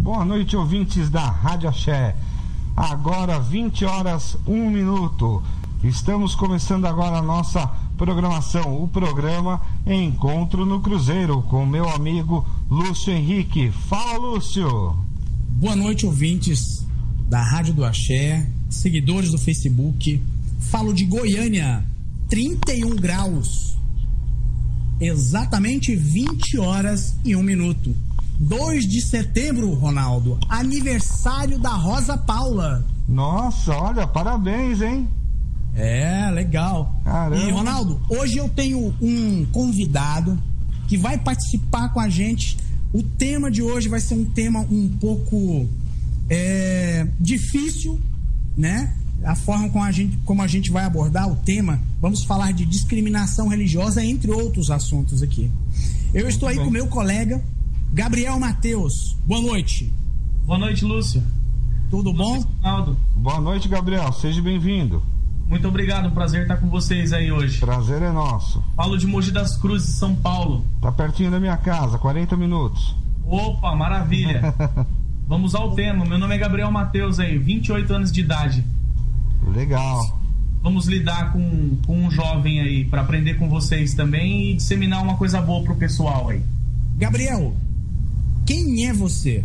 Boa noite, ouvintes da Rádio Axé. Agora 20 horas 1 minuto. Estamos começando agora a nossa programação, o programa Encontro no Cruzeiro, com meu amigo Lúcio Henrique. Fala, Lúcio! Boa noite, ouvintes da Rádio do Axé, seguidores do Facebook. Falo de Goiânia, 31 graus. Exatamente 20 horas e 1 minuto. 2 de setembro, Ronaldo, aniversário da Rosa Paula. Nossa, olha, parabéns, hein? É, legal. Caramba. E, Ronaldo, hoje eu tenho um convidado que vai participar com a gente. O tema de hoje vai ser um tema um pouco difícil, né? A forma como a gente vai abordar o tema, vamos falar de discriminação religiosa, entre outros assuntos aqui. Eu estou aí com o meu colega Gabriel Matheus. Boa noite. Boa noite, Lúcio. Tudo bom? Ronaldo. Boa noite, Gabriel. Seja bem-vindo. Muito obrigado, prazer estar com vocês aí hoje. Prazer é nosso. Falo de Mogi das Cruzes, São Paulo. Tá pertinho da minha casa, 40 minutos. Opa, maravilha. Vamos ao tema. Meu nome é Gabriel Matheus aí, 28 anos de idade. Legal. Vamos lidar com um jovem aí para aprender com vocês também e disseminar uma coisa boa pro pessoal aí. Gabriel, quem é você?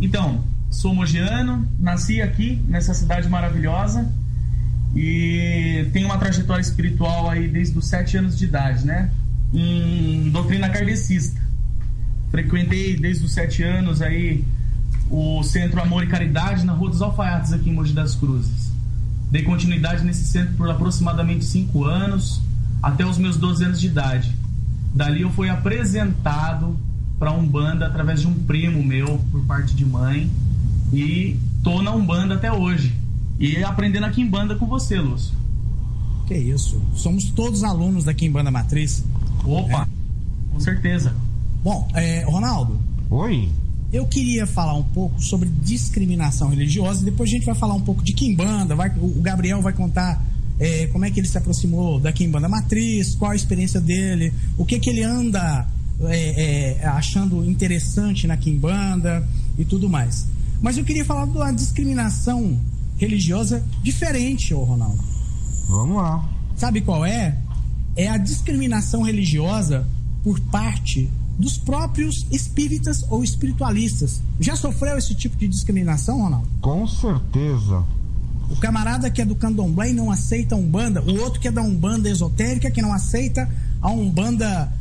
Então, sou mogiano, nasci aqui nessa cidade maravilhosa e tenho uma trajetória espiritual aí desde os 7 anos de idade, né? Em doutrina kardecista. Frequentei desde os 7 anos aí o Centro Amor e Caridade na Rua dos Alfaiates aqui em Mogi das Cruzes. Dei continuidade nesse centro por aproximadamente 5 anos, até os meus 12 anos de idade. Dali eu fui apresentado para a Umbanda através de um primo meu, por parte de mãe, e tô na Umbanda até hoje. E aprendendo aqui em Quimbanda com você, Lúcio. Que isso, somos todos alunos da Quimbanda Matriz. Opa, com certeza. Bom, Ronaldo. Oi. Eu queria falar um pouco sobre discriminação religiosa e depois a gente vai falar um pouco de Quimbanda. O Gabriel vai contar como é que ele se aproximou da Quimbanda Matriz, qual a experiência dele, o que ele anda achando interessante na Quimbanda e tudo mais. Mas eu queria falar de uma discriminação religiosa diferente, Ronaldo. Vamos lá. Sabe qual é? É a discriminação religiosa por parte dos próprios espíritas ou espiritualistas. Já sofreu esse tipo de discriminação, Ronaldo? Com certeza. O camarada que é do candomblé e não aceita a Umbanda, o outro que é da Umbanda esotérica que não aceita a Umbanda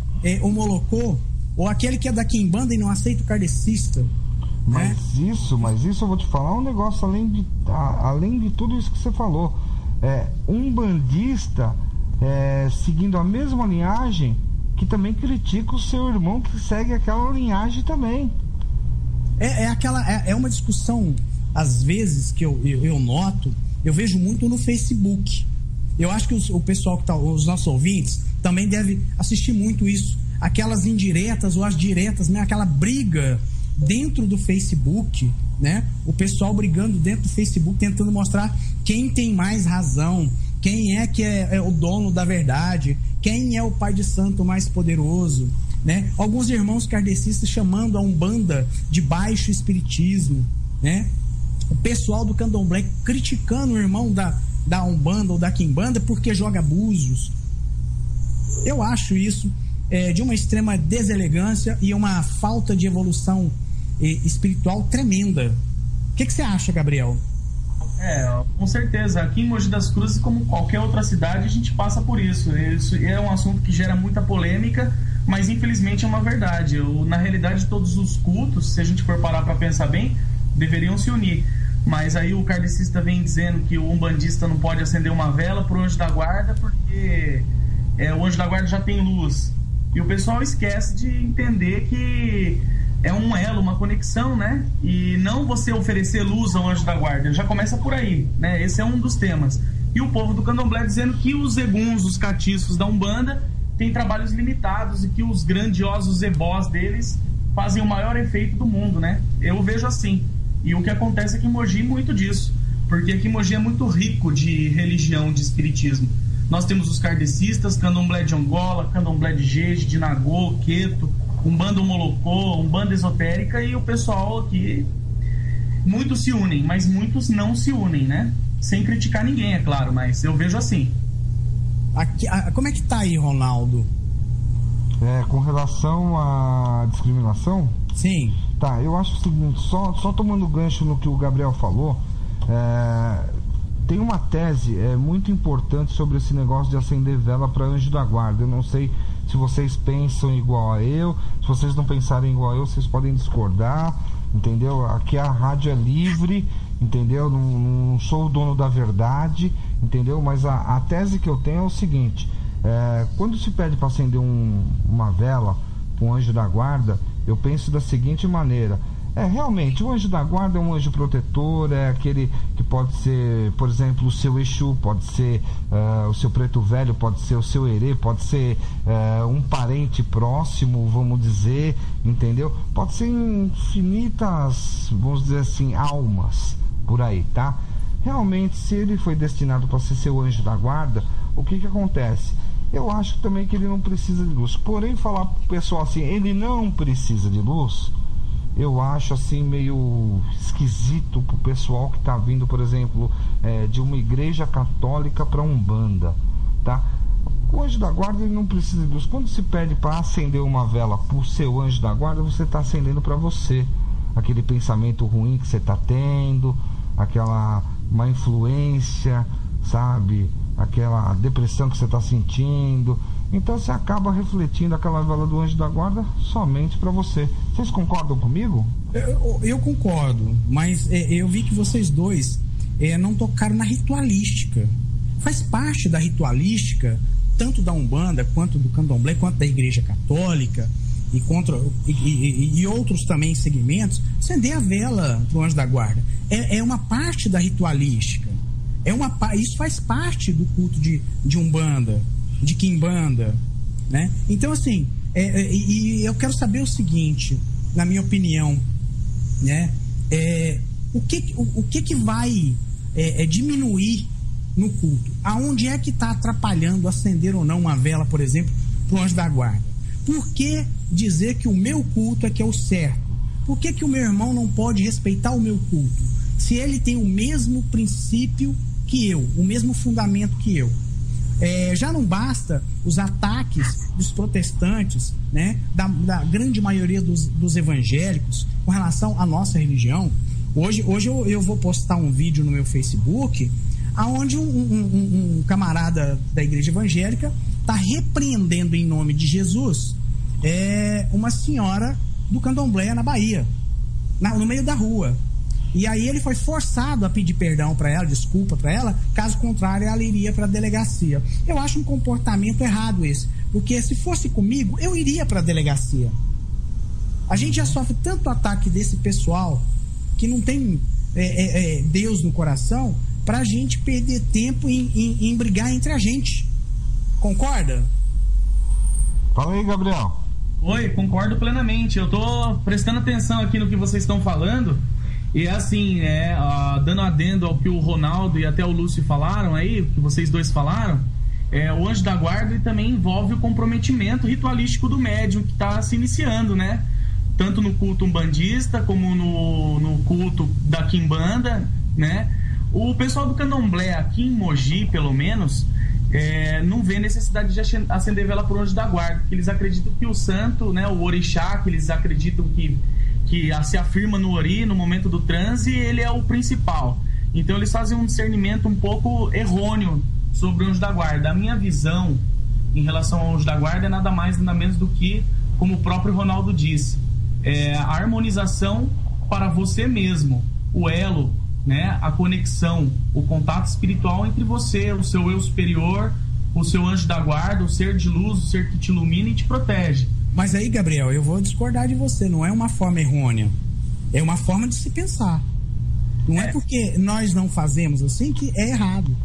homolocô, ou aquele que é da Quimbanda e não aceita o kardecista. Mas isso eu vou te falar um negócio além de tudo isso que você falou. Umbandista seguindo a mesma linhagem que também critica o seu irmão que segue aquela linhagem também. É uma discussão, às vezes, que eu noto, eu vejo muito no Facebook. Eu acho que o pessoal que os nossos ouvintes também deve assistir muito isso. Aquelas indiretas ou as diretas, né? Aquela briga dentro do Facebook, né? O pessoal brigando dentro do Facebook, tentando mostrar quem tem mais razão, quem é que é o dono da verdade, quem é o pai de santo mais poderoso, né? Alguns irmãos kardecistas chamando a Umbanda de baixo espiritismo, né? O pessoal do candomblé criticando o irmão da Umbanda ou da Quimbanda porque joga búzios. Eu acho isso de uma extrema deselegância e uma falta de evolução espiritual tremenda. O que você acha, Gabriel? Com certeza. Aqui em Mogi das Cruzes, como qualquer outra cidade, a gente passa por isso. Isso é um assunto que gera muita polêmica, mas infelizmente é uma verdade. Na realidade, todos os cultos, se a gente for parar para pensar bem, deveriam se unir. Mas aí o kardecista vem dizendo que o umbandista não pode acender uma vela pro anjo da guarda porque o anjo da guarda já tem luz. E o pessoal esquece de entender que é um elo, uma conexão, né? E não você oferecer luz ao anjo da guarda. Já começa por aí, né? Esse é um dos temas. E o povo do candomblé dizendo que os eguns, os catiços da Umbanda, têm trabalhos limitados e que os grandiosos ebós deles fazem o maior efeito do mundo, né? Eu vejo assim. E o que acontece aqui em Mogi é muito disso. Porque aqui em Mogi é muito rico de religião, de espiritismo. Nós temos os kardecistas, candomblé de Angola, candomblé de Jeje, de Nagô, Queto, Umbanda Molocô, Umbanda esotérica, e o pessoal aqui, muitos se unem, mas muitos não se unem, né? Sem criticar ninguém, é claro, mas eu vejo assim. Como é que tá aí, Ronaldo? Com relação à discriminação? Sim. Tá, eu acho o seguinte, só tomando gancho no que o Gabriel falou, tem uma tese muito importante sobre esse negócio de acender vela para anjo da guarda. Eu não sei se vocês pensam igual a eu, se vocês não pensarem igual a eu, vocês podem discordar, entendeu? Aqui a rádio é livre, entendeu? Não sou o dono da verdade, entendeu? Mas a tese que eu tenho é o seguinte, quando se pede para acender uma vela para um anjo da guarda, eu penso da seguinte maneira: realmente, o anjo da guarda é um anjo protetor, é aquele que pode ser, por exemplo, o seu Exu, pode ser o seu preto velho, pode ser o seu herê, pode ser um parente próximo, vamos dizer, entendeu? Pode ser infinitas, vamos dizer assim, almas por aí, tá? Realmente, se ele foi destinado para ser seu anjo da guarda, o que acontece? Eu acho também que ele não precisa de luz. Porém, falar pro pessoal assim, ele não precisa de luz, eu acho assim meio esquisito pro pessoal que tá vindo, por exemplo, de uma igreja católica para Umbanda, tá? O anjo da guarda, ele não precisa de luz. Quando se pede para acender uma vela pro seu anjo da guarda, você tá acendendo para você aquele pensamento ruim que você tá tendo, aquela má influência, sabe? Aquela depressão que você está sentindo. Então você acaba refletindo aquela vela do anjo da guarda somente para você. Vocês concordam comigo? Eu concordo, mas eu vi que vocês dois não tocaram na ritualística. Faz parte da ritualística, tanto da Umbanda, quanto do Candomblé, quanto da Igreja Católica e outros também segmentos, acender a vela para o anjo da guarda. É uma parte da ritualística. Isso faz parte do culto de Umbanda, de Quimbanda, né? Então, assim, e eu quero saber o seguinte, na minha opinião, né? O que vai diminuir no culto? Aonde é que está atrapalhando acender ou não uma vela, por exemplo, para o anjo da guarda? Por que dizer que o meu culto é que é o certo? Por que o meu irmão não pode respeitar o meu culto? Se ele tem o mesmo princípio que eu, o mesmo fundamento que eu. Já não basta os ataques dos protestantes, né, da grande maioria dos evangélicos com relação à nossa religião. Hoje eu vou postar um vídeo no meu Facebook onde um camarada da igreja evangélica está repreendendo em nome de Jesus uma senhora do Candomblé na Bahia, no meio da rua. E aí ele foi forçado a pedir perdão para ela, desculpa para ela, caso contrário ela iria para a delegacia. Eu acho um comportamento errado esse, porque se fosse comigo, eu iria para a delegacia. A gente já sofre tanto ataque desse pessoal que não tem Deus no coração, para a gente perder tempo em brigar entre a gente. Concorda? Fala aí, Gabriel. Oi, concordo plenamente. Eu tô prestando atenção aqui no que vocês estão falando. E assim, dando adendo ao que o Ronaldo e até o Lúcio falaram aí, o que vocês dois falaram, o anjo da guarda também envolve o comprometimento ritualístico do médium que está se iniciando, né? Tanto no culto umbandista como no culto da Quimbanda, né? O pessoal do Candomblé aqui em Mogi, pelo menos, não vê necessidade de acender vela para o anjo da guarda, porque eles acreditam que o santo, né, o orixá, que eles acreditam que se afirma no ori, no momento do transe, ele é o principal. Então eles fazem um discernimento um pouco errôneo sobre o anjo da guarda. A minha visão em relação ao anjo da guarda é nada mais, nada menos do que, como o próprio Ronaldo disse, a harmonização para você mesmo, o elo, né, a conexão, o contato espiritual entre você, o seu eu superior, o seu anjo da guarda, o ser de luz, o ser que te ilumina e te protege. Mas aí, Gabriel, eu vou discordar de você. Não é uma forma errônea. É uma forma de se pensar. Não é porque nós não fazemos assim que é errado.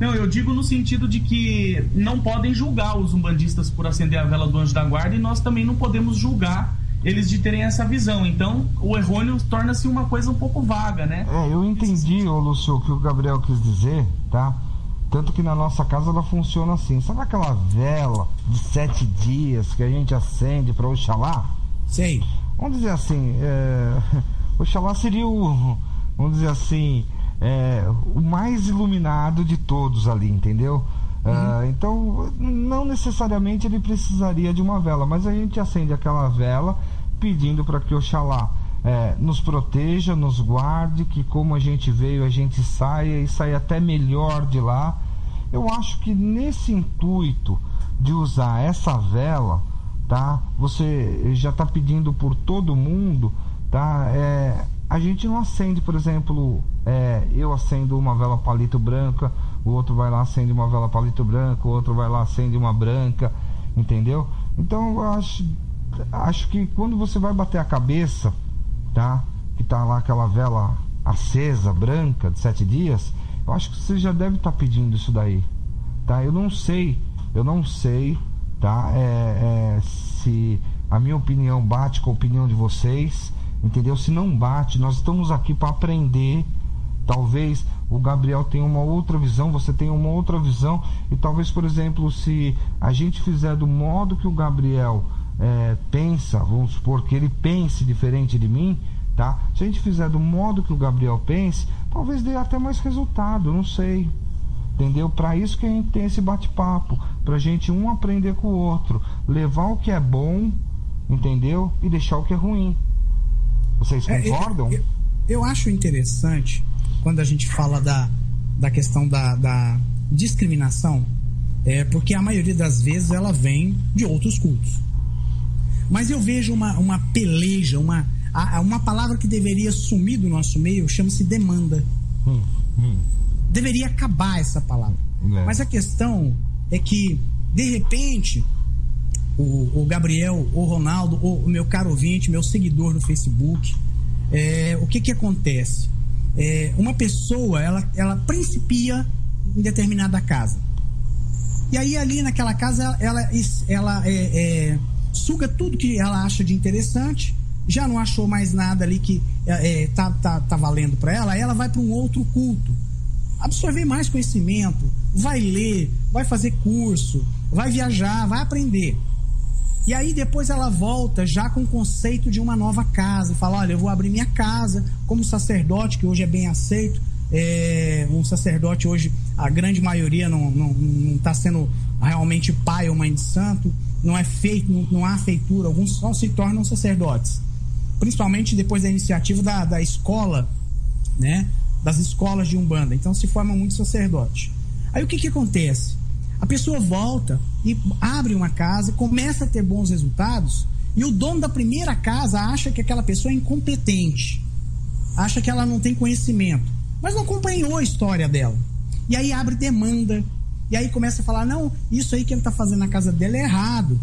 Não, eu digo no sentido de que não podem julgar os umbandistas por acender a vela do anjo da guarda, e nós também não podemos julgar eles de terem essa visão. Então, o errôneo torna-se uma coisa um pouco vaga, né? Eu entendi, Lúcio, o que o Gabriel quis dizer, tá? Tanto que na nossa casa ela funciona assim. Sabe aquela vela de 7 dias que a gente acende para Oxalá? Sei. Vamos dizer assim, Oxalá seria vamos dizer assim, o mais iluminado de todos ali, entendeu? Então, não necessariamente ele precisaria de uma vela, mas a gente acende aquela vela pedindo para que Oxalá nos proteja, nos guarde, que como a gente veio, a gente saia e saia até melhor de lá. Eu acho que nesse intuito de usar essa vela, tá? Você já está pedindo por todo mundo, tá? A gente não acende, por exemplo, eu acendo uma vela palito branca, o outro vai lá acende uma vela palito branco, o outro vai lá acende uma branca, entendeu? Então eu acho que quando você vai bater a cabeça, tá? Que tá lá aquela vela acesa, branca, de 7 dias, eu acho que você já deve estar pedindo isso daí, tá? Eu não sei, tá? Se a minha opinião bate com a opinião de vocês, entendeu? Se não bate, nós estamos aqui para aprender. Talvez o Gabriel tenha uma outra visão, você tenha uma outra visão, e talvez, por exemplo, se a gente fizer do modo que o Gabriel pensa, vamos supor que ele pense diferente de mim, tá? Se a gente fizer do modo que o Gabriel pense, talvez dê até mais resultado, não sei, entendeu? Para isso que a gente tem esse bate-papo, pra gente um aprender com o outro, levar o que é bom, entendeu? E deixar o que é ruim. Vocês concordam? Eu acho interessante quando a gente fala da questão da discriminação, porque a maioria das vezes ela vem de outros cultos. Mas eu vejo uma peleja, uma palavra que deveria sumir do nosso meio, chama-se demanda. Deveria acabar essa palavra. Mas a questão é que, de repente, o Gabriel, o Ronaldo, o meu caro ouvinte, meu seguidor no Facebook, o que acontece? Uma pessoa, ela principia em determinada casa. E aí ali naquela casa ela suga tudo que ela acha de interessante, já não achou mais nada ali que tá valendo para ela vai para um outro culto, absorver mais conhecimento, vai ler, vai fazer curso, vai viajar, vai aprender. E aí depois ela volta já com o conceito de uma nova casa e fala, olha, eu vou abrir minha casa como sacerdote, que hoje é bem aceito. Um sacerdote hoje, a grande maioria não está sendo realmente pai ou mãe de santo, não é feito, não há feitura, alguns só se tornam sacerdotes, principalmente depois da iniciativa da escola, né, das escolas de Umbanda. Então se forma muito sacerdote. Aí o que acontece? A pessoa volta e abre uma casa, começa a ter bons resultados, e o dono da primeira casa acha que aquela pessoa é incompetente, acha que ela não tem conhecimento, mas não acompanhou a história dela. E aí abre demanda, e aí começa a falar, não, isso aí que ele está fazendo na casa dele é errado.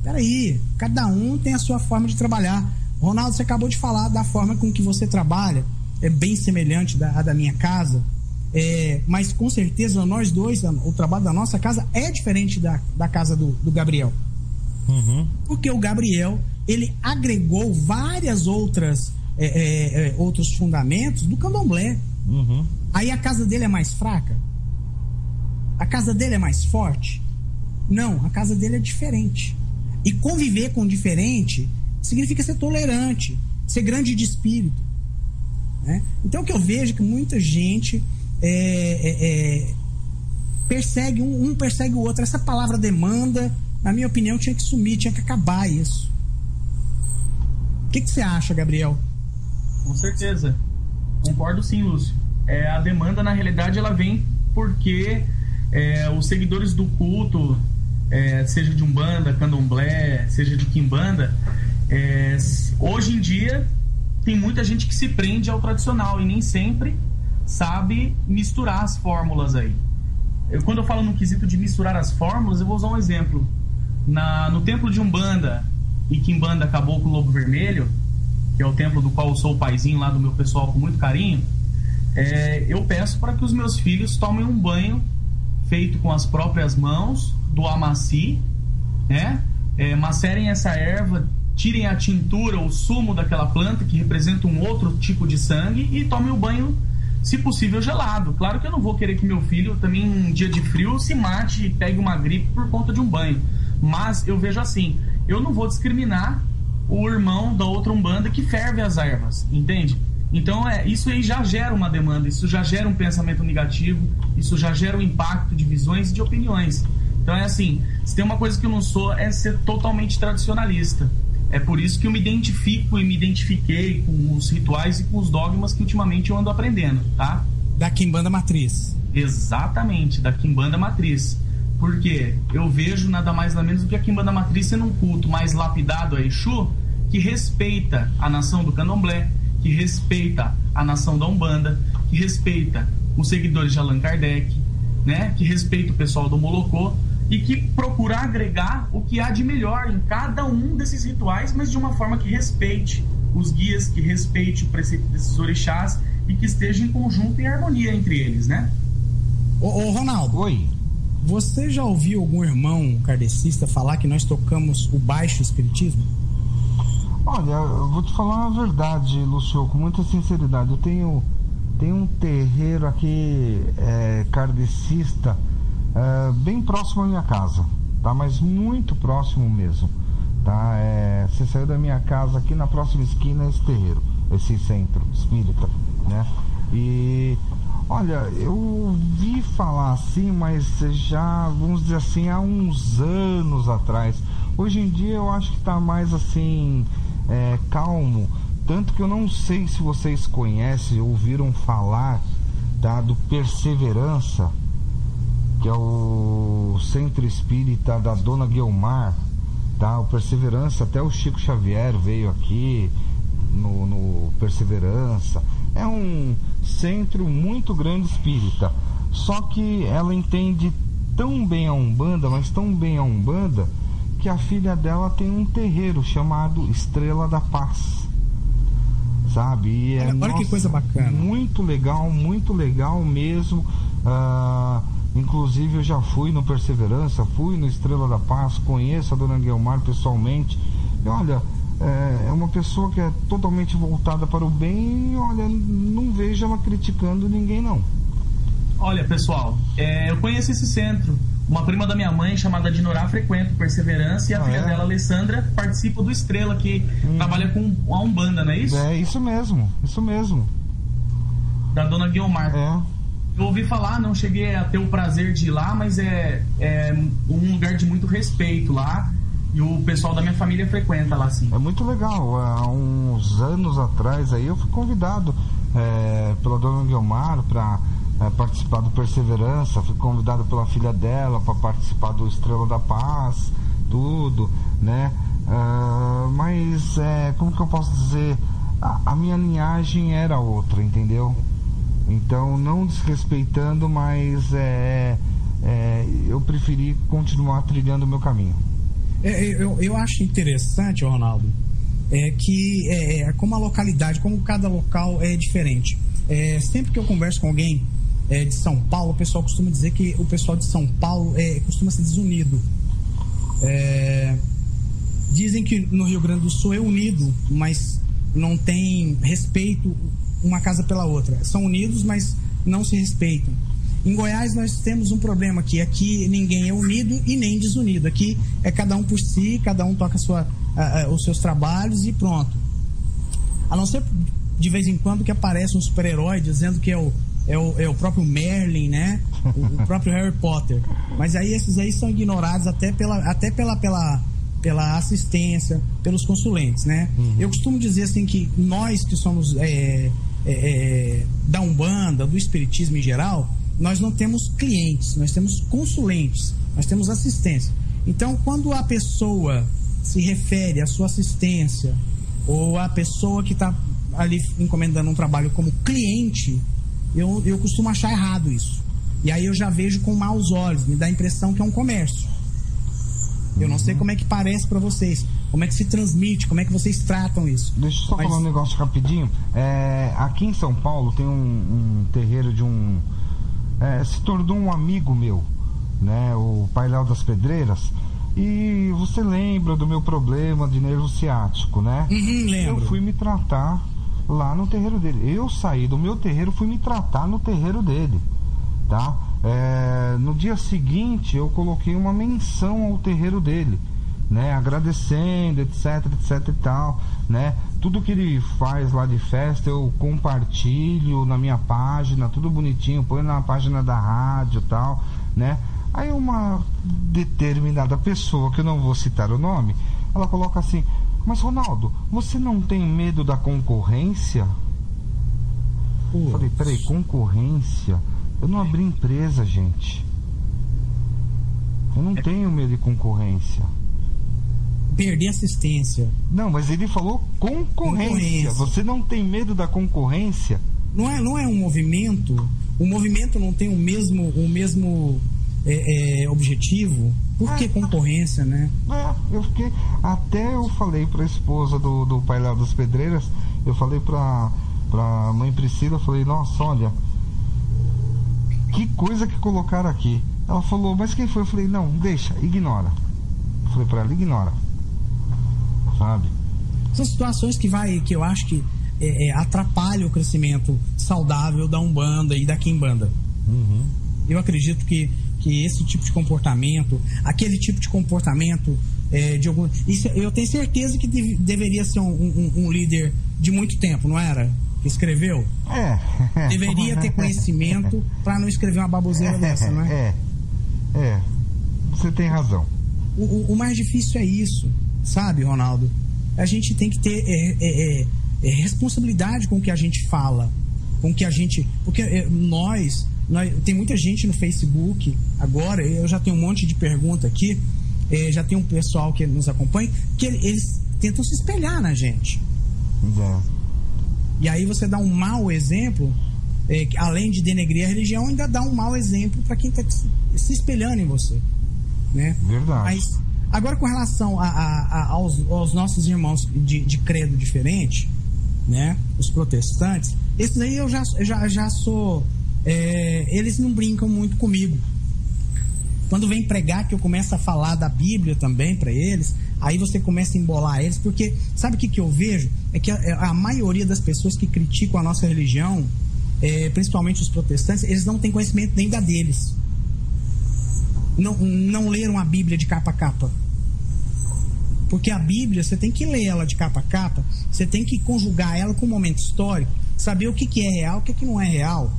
Peraí, cada um tem a sua forma de trabalhar. Ronaldo, você acabou de falar da forma com que você trabalha, é bem semelhante à da minha casa. Mas com certeza nós dois, o trabalho da nossa casa é diferente da casa do Gabriel. Porque o Gabriel, ele agregou várias outros fundamentos do candomblé. Aí a casa dele é mais fraca? A casa dele é mais forte? Não, a casa dele é diferente. E conviver com o diferente significa ser tolerante, ser grande de espírito, né? Então o que eu vejo é que muita gente persegue persegue o outro. Essa palavra demanda, na minha opinião, tinha que sumir, tinha que acabar isso. O que você acha, Gabriel? Com certeza, concordo sim, Lúcio. A demanda, na realidade, ela vem porque os seguidores do culto, seja de Umbanda, Candomblé, seja de Quimbanda, hoje em dia tem muita gente que se prende ao tradicional e nem sempre sabe misturar as fórmulas aí. Quando eu falo no quesito de misturar as fórmulas, eu vou usar um exemplo. No templo de Umbanda e Quimbanda Caboclo Lobo Vermelho, que é o templo do qual eu sou o paizinho lá do meu pessoal com muito carinho, eu peço para que os meus filhos tomem um banho feito com as próprias mãos do amaci, né? Macerem essa erva, tirem a tintura, o sumo daquela planta que representa um outro tipo de sangue, e tomem o banho se possível gelado. Claro que eu não vou querer que meu filho também em dia de frio se mate e pegue uma gripe por conta de um banho, mas eu vejo assim, eu não vou discriminar o irmão da outra umbanda que ferve as ervas, entende? Então isso aí já gera uma demanda, isso já gera um pensamento negativo, isso já gera um impacto de visões e de opiniões. Então é assim, se tem uma coisa que eu não sou é ser totalmente tradicionalista. É por isso que eu me identifico e me identifiquei com os rituais e com os dogmas que ultimamente eu ando aprendendo, tá? Da Quimbanda Matriz. Exatamente, da Quimbanda Matriz. Porque eu vejo nada mais nada menos do que a Quimbanda Matriz sendo um culto mais lapidado a Exu, que respeita a nação do Candomblé, que respeita a nação da Umbanda, que respeita os seguidores de Allan Kardec, né? Que respeita o pessoal do Molocô e que procura agregar o que há de melhor em cada um desses rituais, mas de uma forma que respeite os guias, que respeite o preceito desses orixás e que esteja em conjunto e harmonia entre eles, né? Ô Ronaldo. Oi. Você já ouviu algum irmão kardecista falar que nós tocamos o baixo espiritismo? Olha, eu vou te falar uma verdade, Lúcio, com muita sinceridade. Eu tenho um terreiro aqui kardecista bem próximo à minha casa, tá? Mas muito próximo mesmo, tá? Você saiu da minha casa, aqui na próxima esquina é esse terreiro, esse centro espírita, né? E olha, eu ouvi falar assim, mas já, vamos dizer assim, há uns anos atrás. Hoje em dia eu acho que tá mais assim, calmo. Tanto que eu não sei se vocês conhecem, ouviram falar, tá, do Perseverança, que é o centro espírita da Dona Guiomar, tá? O Perseverança, até o Chico Xavier veio aqui no Perseverança. É um centro muito grande espírita, só que ela entende tão bem a Umbanda, mas tão bem a Umbanda, que a filha dela tem um terreiro chamado Estrela da Paz, sabe? E olha que coisa bacana. Muito legal mesmo. Inclusive eu já fui no Perseverança, fui no Estrela da Paz, conheço a Dona Guiomar pessoalmente. E olha, é uma pessoa que é totalmente voltada para o bem e olha, não vejo ela criticando ninguém não. Olha, pessoal, eu conheço esse centro. Uma prima da minha mãe, chamada Dinorá, frequenta o Perseverança e a filha dela, Alessandra, participa do Estrela, que trabalha com a Umbanda, não é isso? É isso mesmo. Da Dona Guiomar. Eu ouvi falar, não cheguei a ter o prazer de ir lá, mas é um lugar de muito respeito lá. E o pessoal da minha família frequenta lá, sim. É muito legal. Há uns anos atrás aí eu fui convidado pela Dona Guiomar para participar do Perseverança. Fui convidado pela filha dela para participar do Estrela da Paz, tudo, né? Mas como que eu posso dizer? A minha linhagem era outra, entendeu? Então, não desrespeitando, mas eu preferi continuar trilhando o meu caminho. Eu acho interessante, Ronaldo, que como a localidade, como cada local é diferente. Sempre que eu converso com alguém de São Paulo, o pessoal costuma dizer que o pessoal de São Paulo costuma ser desunido. Dizem que no Rio Grande do Sul é unido, mas não tem respeito uma casa pela outra. São unidos, mas não se respeitam. Em Goiás nós temos um problema aqui ninguém é unido e nem desunido. Aqui é cada um por si, cada um toca os seus trabalhos e pronto. A não ser de vez em quando que aparece um super-herói dizendo que é o próprio Merlin, né? O próprio Harry Potter. Mas aí esses aí são ignorados até pela assistência, pelos consulentes, né? Eu costumo dizer assim que nós que somos da Umbanda, do Espiritismo em geral, nós não temos clientes, nós temos consulentes, nós temos assistência. Então, quando a pessoa se refere à sua assistência ou a pessoa que está ali encomendando um trabalho como cliente, eu costumo achar errado isso. E aí eu já vejo com maus olhos, me dá a impressão que é um comércio. Eu não sei como é que parece para vocês, como é que se transmite, como é que vocês tratam isso. Deixa eu só falar um negócio rapidinho. Aqui em São Paulo tem um terreiro de se tornou um amigo meu, né? O Pai Léo das Pedreiras. E você lembra do meu problema de nervo ciático, né? Lembro. Eu fui me tratar lá no terreiro dele. Eu saí do meu terreiro, fui me tratar no terreiro dele, tá? No dia seguinte eu coloquei uma menção ao terreiro dele, né? Agradecendo, etc, etc e tal, né? Tudo que ele faz lá de festa eu compartilho na minha página, tudo bonitinho, põe na página da rádio e tal, né? Aí uma determinada pessoa, que eu não vou citar o nome, ela coloca assim: mas Ronaldo, você não tem medo da concorrência? Eu falei, peraí, concorrência? Eu não abri empresa, gente. Eu não tenho medo de concorrência. Perder assistência. Não, mas ele falou concorrência. Você não tem medo da concorrência? Não é um movimento. O movimento não tem o mesmo objetivo. Por que concorrência, né? Eu fiquei. Até eu falei pra esposa do pai lá das Pedreiras, eu falei pra mãe Priscila, eu falei, nossa, olha, que coisa que colocaram aqui. Ela falou, mas quem foi? Eu falei, não, deixa, ignora. Eu falei pra ela, ignora. Sabe? São situações que eu acho que atrapalham o crescimento saudável da Umbanda e da Quimbanda. Uhum. Eu acredito que esse tipo de comportamento, aquele tipo de comportamento isso, eu tenho certeza que deveria ser um líder de muito tempo, não era? Que escreveu? Deveria ter conhecimento para não escrever uma baboseira dessa, não é? Você tem razão. O mais difícil é isso, sabe, Ronaldo? A gente tem que ter responsabilidade com o que a gente fala, com o que a gente... Porque nós tem muita gente no Facebook agora, eu já tenho um monte de pergunta aqui, já tem um pessoal que nos acompanha, que eles tentam se espelhar na gente. E aí você dá um mau exemplo, além de denegrir a religião, ainda dá um mau exemplo para quem está se espelhando em você, né? Verdade. Mas agora, com relação aos nossos irmãos de credo diferente, né? Os protestantes, esses aí eu já sou... eles não brincam muito comigo. Quando vem pregar, que eu começo a falar da Bíblia também para eles, aí você começa a embolar eles, porque sabe o que eu vejo? É que a maioria das pessoas que criticam a nossa religião, principalmente os protestantes, eles não têm conhecimento nem da deles. Não leram a Bíblia de capa a capa. Porque a Bíblia, você tem que ler ela de capa a capa, você tem que conjugar ela com o momento histórico, saber o que é real, o que não é real.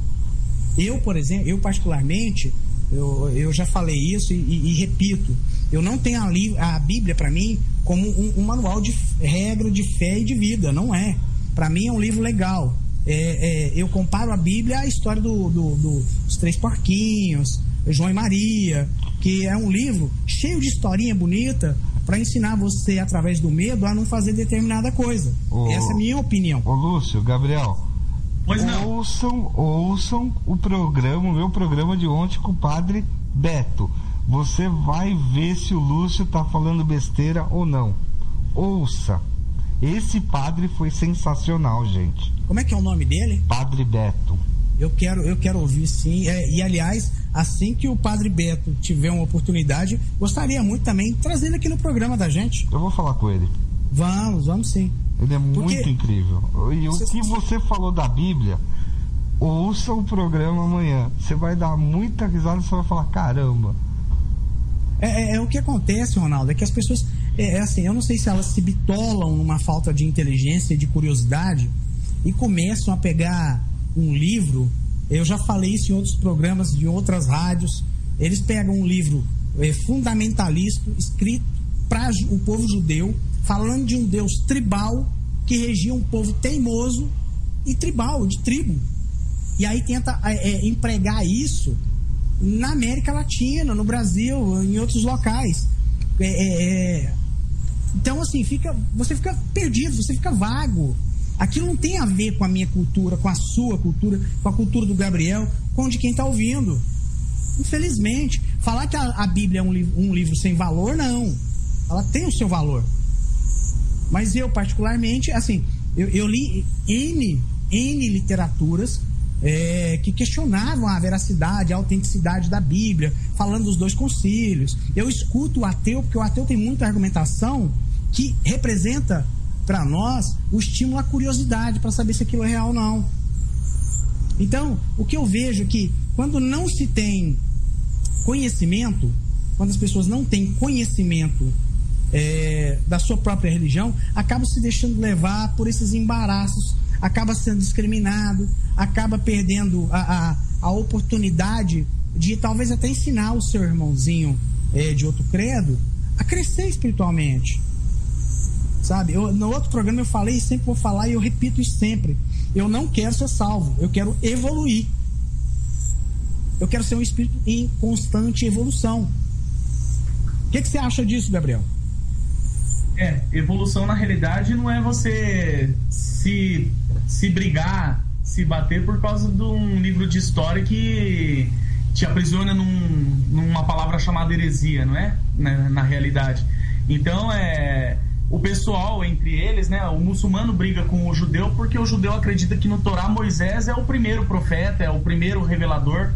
Eu, por exemplo, eu particularmente, eu já falei isso e repito, eu não tenho a Bíblia para mim como um manual de regra de fé e de vida, não é. Para mim é um livro legal. Eu comparo a Bíblia à história dos Três Porquinhos, João e Maria, que é um livro cheio de historinha bonita para ensinar você, através do medo, a não fazer determinada coisa. Essa é a minha opinião. Ô Lúcio, Gabriel, pois não. Ouçam o meu programa de ontem com o Padre Beto. Você vai ver se o Lúcio tá falando besteira ou não. Ouça. Esse padre foi sensacional, gente. Como é que é o nome dele? Padre Beto. Eu quero ouvir, sim. E aliás, assim que o Padre Beto tiver uma oportunidade, gostaria muito também de trazer ele aqui no programa da gente. Eu vou falar com ele. Vamos sim. Ele é muito incrível. E o que você falou da Bíblia, ouça o programa amanhã. Você vai dar muita risada e você vai falar, caramba. O que acontece, Ronaldo, é que as pessoas, assim, eu não sei se elas se bitolam numa falta de inteligência e de curiosidade e começam a pegar um livro. Eu já falei isso em outros programas de outras rádios. Eles pegam um livro fundamentalista escrito para o povo judeu, falando de um Deus tribal que regia um povo teimoso e tribal, de tribo. E aí tenta empregar isso na América Latina, no Brasil, em outros locais. Então, assim, você fica perdido, você fica vago. Aquilo não tem a ver com a minha cultura, com a sua cultura, com a cultura do Gabriel, com de quem está ouvindo. Infelizmente. Falar que a Bíblia é um livro sem valor, não. Ela tem o seu valor. Mas eu, particularmente, assim, eu li N literaturas que questionavam a veracidade, a autenticidade da Bíblia, falando dos 2 concílios. Eu escuto o ateu, porque o ateu tem muita argumentação que representa para nós o estímulo à curiosidade para saber se aquilo é real ou não. Então, o que eu vejo é que quando não se tem conhecimento, quando as pessoas não têm conhecimento da sua própria religião, acaba se deixando levar por esses embaraços, acaba sendo discriminado, acaba perdendo a oportunidade de talvez até ensinar o seu irmãozinho de outro credo a crescer espiritualmente. Sabe? No outro programa eu falei e sempre vou falar, e eu repito isso sempre: eu não quero ser salvo, eu quero evoluir. Eu quero ser um espírito em constante evolução. O que você acha disso, Gabriel? Evolução na realidade não é você se brigar, se bater por causa de um livro de história que te aprisiona numa palavra chamada heresia, não é? Na realidade. Então, o pessoal, entre eles, né, o muçulmano briga com o judeu porque o judeu acredita que no Torá Moisés é o primeiro profeta, é o primeiro revelador.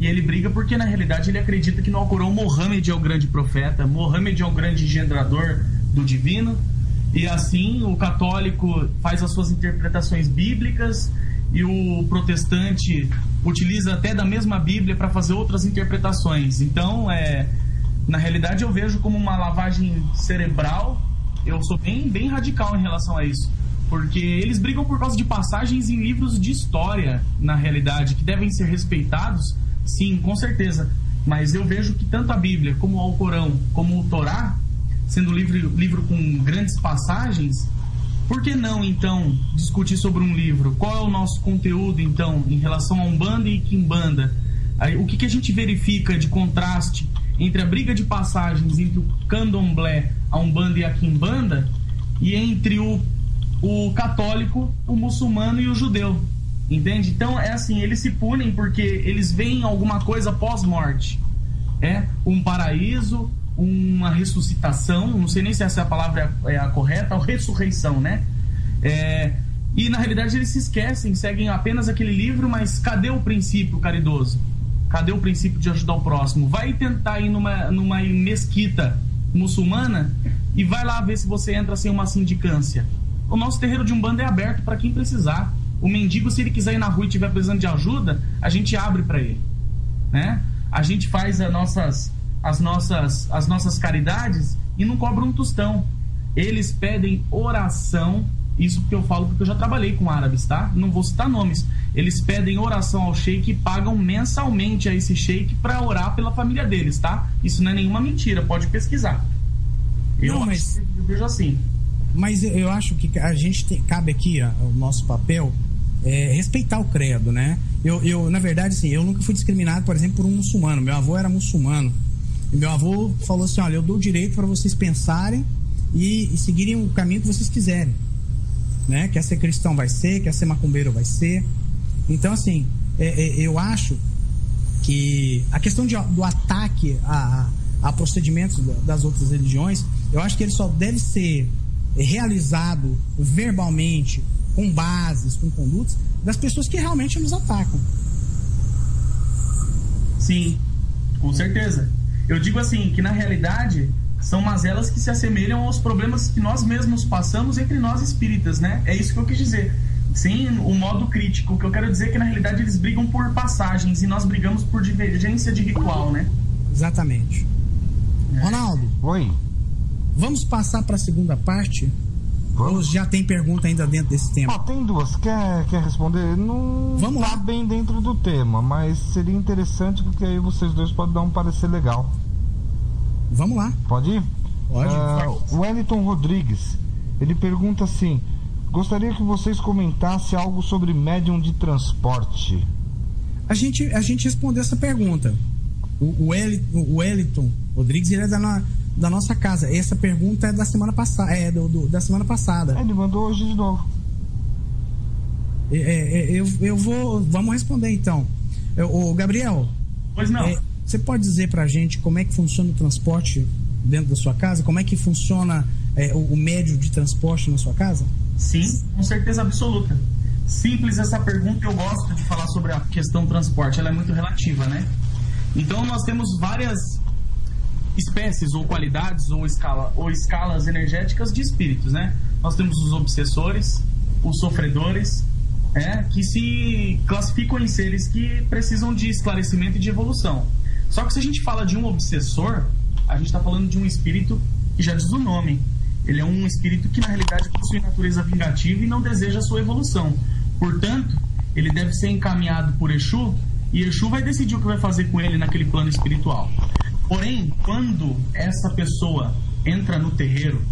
E ele briga porque, na realidade, ele acredita que no Alcorão Mohammed é o grande profeta, Mohammed é o grande engendrador do divino. E assim, o católico faz as suas interpretações bíblicas e o protestante utiliza até da mesma Bíblia para fazer outras interpretações. Então, na realidade, eu vejo como uma lavagem cerebral. Eu sou bem radical em relação a isso, porque eles brigam por causa de passagens em livros de história, na realidade, que devem ser respeitados. Sim, com certeza, mas eu vejo que tanto a Bíblia como o Alcorão, como o Torá, sendo livro com grandes passagens, por que não então discutir sobre um livro? Qual é o nosso conteúdo então em relação a Umbanda e Quimbanda? O que a gente verifica de contraste entre a briga de passagens entre o Candomblé, a Umbanda e a Quimbanda, e entre o católico, o muçulmano e o judeu? Entende? Então assim, eles se punem porque eles veem alguma coisa pós-morte, um paraíso, uma ressuscitação, não sei nem se essa palavra é a correta, ou ressurreição, né? E na realidade eles se esquecem, seguem apenas aquele livro, mas cadê o princípio caridoso? Cadê o princípio de ajudar o próximo? Vai tentar ir numa mesquita muçulmana e vai lá ver se você entra sem uma sindicância. O nosso terreiro de Umbanda é aberto para quem precisar. O mendigo, se ele quiser ir na rua e estiver precisando de ajuda, a gente abre para ele, né? A gente faz as nossas caridades e não cobra um tostão. Eles pedem oração, isso que eu falo porque eu já trabalhei com árabes, tá? Não vou citar nomes. Eles pedem oração ao sheik e pagam mensalmente a esse sheik para orar pela família deles, tá? Isso não é nenhuma mentira, pode pesquisar. Eu vejo assim. Mas eu acho que a gente cabe aqui, o nosso papel respeitar o credo, né? Eu na verdade, assim, eu nunca fui discriminado, por exemplo, por um muçulmano. Meu avô era muçulmano. E meu avô falou assim: olha, eu dou o direito para vocês pensarem e seguirem o caminho que vocês quiserem, né? Quer ser cristão, vai ser. Quer ser macumbeiro, vai ser. Então, assim, eu acho que a questão do ataque a procedimentos das outras religiões, eu acho que ele só deve ser realizado verbalmente, com bases, com condutas das pessoas que realmente nos atacam. Sim, com certeza. Eu digo assim, que na realidade são mazelas que se assemelham aos problemas que nós mesmos passamos entre nós espíritas, né? É isso que eu quis dizer. Sim, o modo crítico. O que eu quero dizer é que na realidade eles brigam por passagens e nós brigamos por divergência de ritual, né? Exatamente. Ronaldo. Oi. Vamos passar para a segunda parte? Ou já tem pergunta ainda dentro desse tema? Tem duas. Quer responder? Não. Vamos lá. Bem dentro do tema, mas seria interessante porque aí vocês dois podem dar um parecer legal. Vamos lá. Pode ir? Pode. O Wellington Rodrigues, ele pergunta assim: gostaria que vocês comentassem algo sobre médium de transporte. A gente respondeu essa pergunta. O Wellington Rodrigues, ele é da nossa casa. Essa pergunta é da semana passada. Da semana passada. Ele mandou hoje de novo. Vamos responder então. Gabriel. Pois não. Você pode dizer pra gente como é que funciona o transporte dentro da sua casa? Como é que funciona o médio de transporte na sua casa? Sim, com certeza absoluta. Simples essa pergunta. Eu gosto de falar sobre a questão do transporte. Ela é muito relativa, né? Então nós temos várias espécies ou qualidades ou escalas energéticas de espíritos, né? Nós temos os obsessores, os sofredores, que se classificam em seres que precisam de esclarecimento e de evolução. Só que se a gente fala de um obsessor, a gente está falando de um espírito que já diz o nome. Ele é um espírito que na realidade possui natureza vingativa e não deseja a sua evolução. Portanto, ele deve ser encaminhado por Exu, e Exu vai decidir o que vai fazer com ele naquele plano espiritual. Porém, quando essa pessoa entra no terreiro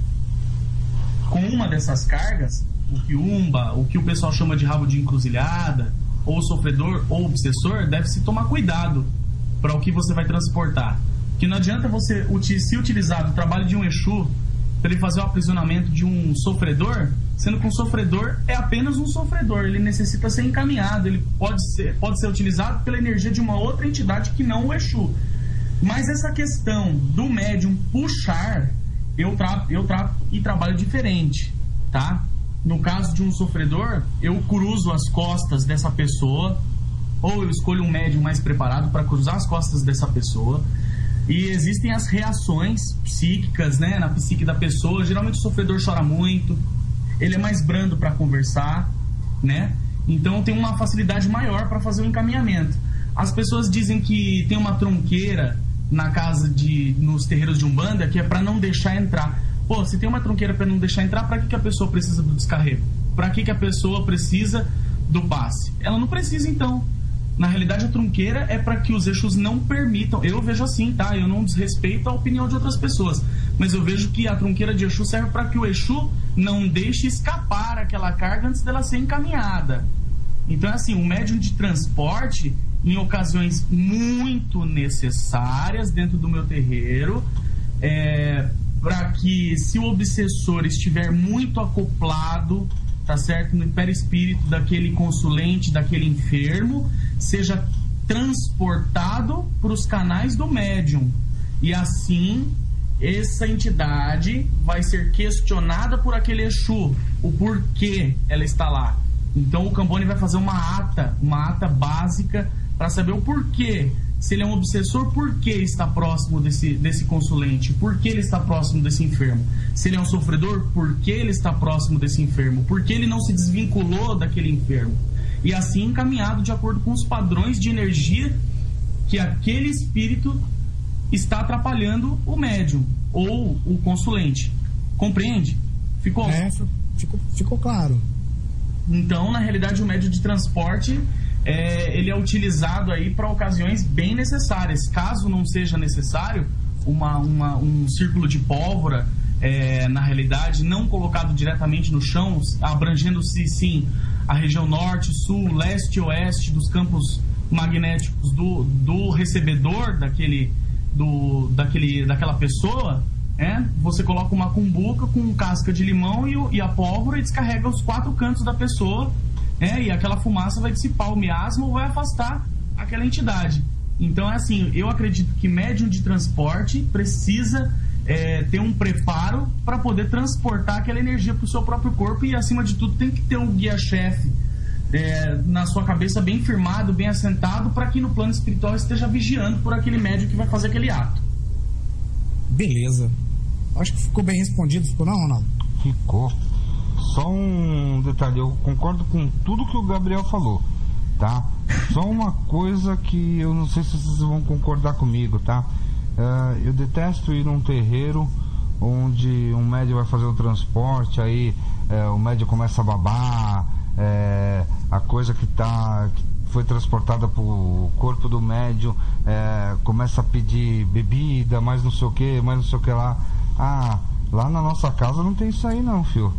com uma dessas cargas, o quiumba, o que o pessoal chama de rabo de encruzilhada, ou sofredor ou obsessor, deve-se tomar cuidado para o que você vai transportar. Que não adianta você se utilizar do trabalho de um Exu para ele fazer o aprisionamento de um sofredor, sendo que um sofredor é apenas um sofredor, ele necessita ser encaminhado, ele pode ser utilizado pela energia de uma outra entidade que não o Exu. Mas essa questão do médium puxar, eu trato e trabalho diferente, tá? No caso de um sofredor, eu cruzo as costas dessa pessoa, ou eu escolho um médium mais preparado para cruzar as costas dessa pessoa. E existem as reações psíquicas, né, na psique da pessoa. Geralmente o sofredor chora muito, ele é mais brando para conversar, né? Então tem uma facilidade maior para fazer o encaminhamento. As pessoas dizem que tem uma tronqueira na casa nos terreiros de Umbanda que é para não deixar entrar. Pô, se tem uma tronqueira para não deixar entrar, para que a pessoa precisa do descarrego? Para que a pessoa precisa do passe? Ela não precisa, então. Na realidade, a tronqueira é para que os Exus não permitam. Eu vejo assim, tá? Eu não desrespeito a opinião de outras pessoas, mas eu vejo que a tronqueira de Exu serve para que o Exu não deixe escapar aquela carga antes dela ser encaminhada. Então, assim, o médium de transporte, em ocasiões muito necessárias dentro do meu terreiro, para que, se o obsessor estiver muito acoplado, tá certo, no perispírito daquele consulente, daquele enfermo, seja transportado para os canais do médium. E assim, essa entidade vai ser questionada por aquele Exu, o porquê ela está lá. Então o Cambone vai fazer uma ata básica para saber o porquê. Se ele é um obsessor, por que está próximo desse consulente? Por que ele está próximo desse enfermo? Se ele é um sofredor, por que ele está próximo desse enfermo? Por que ele não se desvinculou daquele enfermo? E assim encaminhado de acordo com os padrões de energia que aquele espírito está atrapalhando o médium ou o consulente. Compreende? Ficou? Ficou claro. Então, na realidade, o médium de transporte... ele é utilizado aí para ocasiões bem necessárias. Caso não seja necessário um círculo de pólvora, na realidade, não colocado diretamente no chão, abrangendo-se sim a região norte, sul, leste e oeste dos campos magnéticos do recebedor daquela pessoa, você coloca uma cumbuca com casca de limão e a pólvora e descarrega os 4 cantos da pessoa. E aquela fumaça vai dissipar o miasma ou vai afastar aquela entidade. Então, assim, eu acredito que médium de transporte precisa ter um preparo para poder transportar aquela energia para o seu próprio corpo e, acima de tudo, tem que ter um guia-chefe na sua cabeça bem firmado, bem assentado, para que no plano espiritual esteja vigiando por aquele médium que vai fazer aquele ato. Beleza. Acho que ficou bem respondido, ficou não, Ronaldo? Ficou. Só um detalhe, eu concordo com tudo que o Gabriel falou, tá? Só uma coisa que eu não sei se vocês vão concordar comigo, tá? Eu detesto ir num terreiro onde um médium vai fazer o transporte, aí o médium começa a babar, a coisa que foi transportada pro corpo do médium começa a pedir bebida, mais não sei o que lá. Lá na nossa casa não tem isso aí não, filho.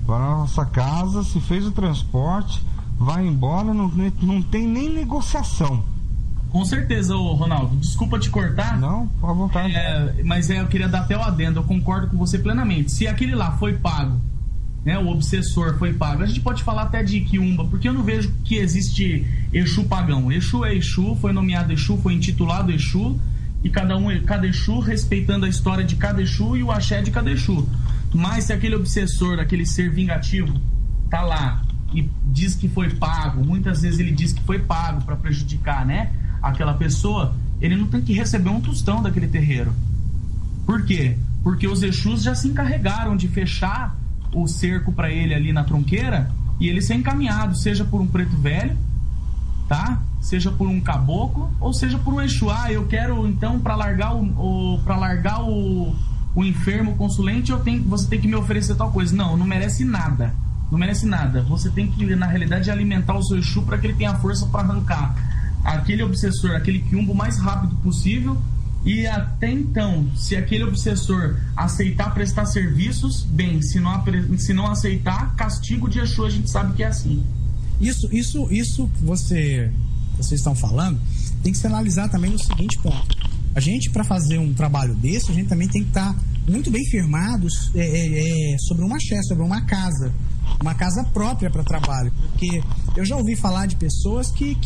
Lá na nossa casa, se fez o transporte, vai embora, não tem nem negociação. Com certeza, Ronaldo. Desculpa te cortar. Não, à vontade. Mas eu queria dar até o adendo. Eu concordo com você plenamente. Se aquele lá foi pago, o obsessor foi pago, a gente pode falar até de quiumba, porque eu não vejo que existe Exu pagão. Exu é Exu, foi nomeado Exu, foi intitulado Exu, e cada Exu respeitando a história de cada Exu e o axé de cada Exu. Mas se aquele obsessor, aquele ser vingativo, tá lá e diz que foi pago, muitas vezes ele diz que foi pago para prejudicar, aquela pessoa, ele não tem que receber um tostão daquele terreiro. Por quê? Porque os Exus já se encarregaram de fechar o cerco para ele ali na tronqueira e ele ser encaminhado, seja por um preto velho, tá? Seja por um caboclo, ou seja por um Exu. Eu quero então para largar o enfermo consulente, você tem que me oferecer tal coisa. Não merece nada. Não merece nada. Você tem que, na realidade, alimentar o seu Exu para que ele tenha força para arrancar aquele obsessor, aquele quiumbo o mais rápido possível. E até então, se aquele obsessor aceitar prestar serviços, bem, se não aceitar, castigo de Exu, a gente sabe que é assim. Isso que vocês estão falando tem que se analisar também no seguinte ponto. A gente, para fazer um trabalho desse, a gente também tem que estar muito bem firmados sobre uma axé, sobre uma casa própria para trabalho, porque eu já ouvi falar de pessoas que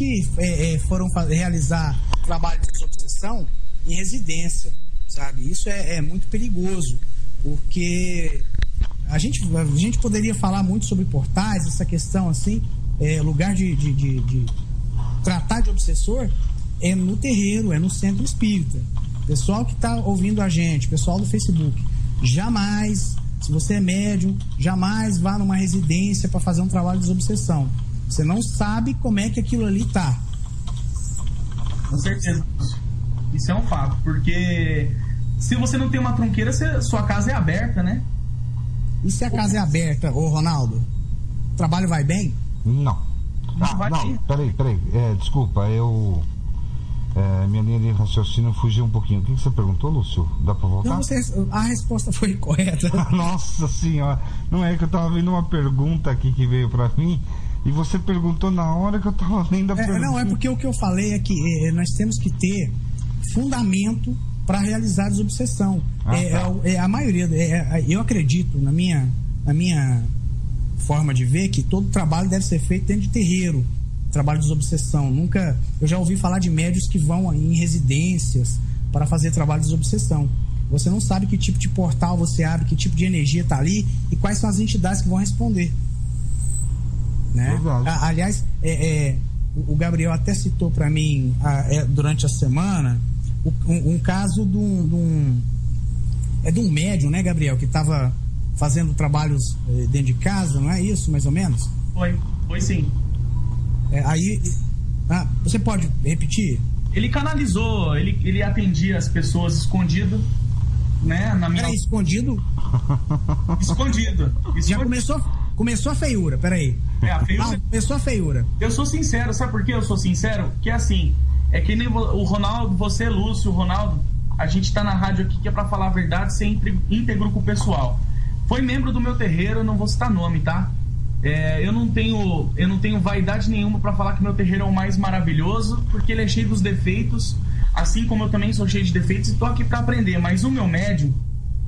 foram realizar trabalho de desobsessão em residência, sabe? Isso é muito perigoso, porque a gente poderia falar muito sobre portais, essa questão assim, lugar de tratar de obsessor é no terreiro, é no centro espírita. Pessoal que está ouvindo a gente, pessoal do Facebook, jamais, se você é médium, jamais vá numa residência para fazer um trabalho de desobsessão. Você não sabe como é que aquilo ali tá. Com certeza. Isso é um fato, porque se você não tem uma tronqueira, sua casa é aberta, né? E se a casa é aberta, ô Ronaldo? O trabalho vai bem? Não. Peraí. Desculpa, minha linha de raciocínio fugiu um pouquinho. O que você perguntou, Lúcio? Dá pra voltar? Não, a resposta foi correta. Nossa senhora, não é que eu tava vendo uma pergunta aqui que veio pra mim e você perguntou na hora que eu tava vendo a pergunta. Não, é porque o que eu falei é que nós temos que ter fundamento para realizar a desobsessão. A maioria, eu acredito, na minha forma de ver, que todo trabalho deve ser feito dentro de terreiro, trabalho de desobsessão. Eu já ouvi falar de médios que vão em residências para fazer trabalho de desobsessão. Você não sabe que tipo de portal você abre, que tipo de energia está ali e quais são as entidades que vão responder, né? Aliás, o Gabriel até citou para mim durante a semana um caso de um médium, né, Gabriel, que estava fazendo trabalhos dentro de casa, não é isso, mais ou menos? Foi sim. Você pode repetir? Ele canalizou, ele atendia as pessoas escondido, né? Escondido? Escondido. Já começou a feiura, peraí. A feiura... começou a feiura. Eu sou sincero, sabe por que eu sou sincero? Que assim, é que nem o Ronaldo, você, Lúcio, o Ronaldo, a gente tá na rádio aqui que é pra falar a verdade, ser íntegro com o pessoal. Foi membro do meu terreiro, eu não vou citar nome, tá? Eu não tenho vaidade nenhuma para falar que meu terreiro é o mais maravilhoso, porque ele é cheio dos defeitos, assim como eu também sou cheio de defeitos e tô aqui para aprender. Mas o meu médium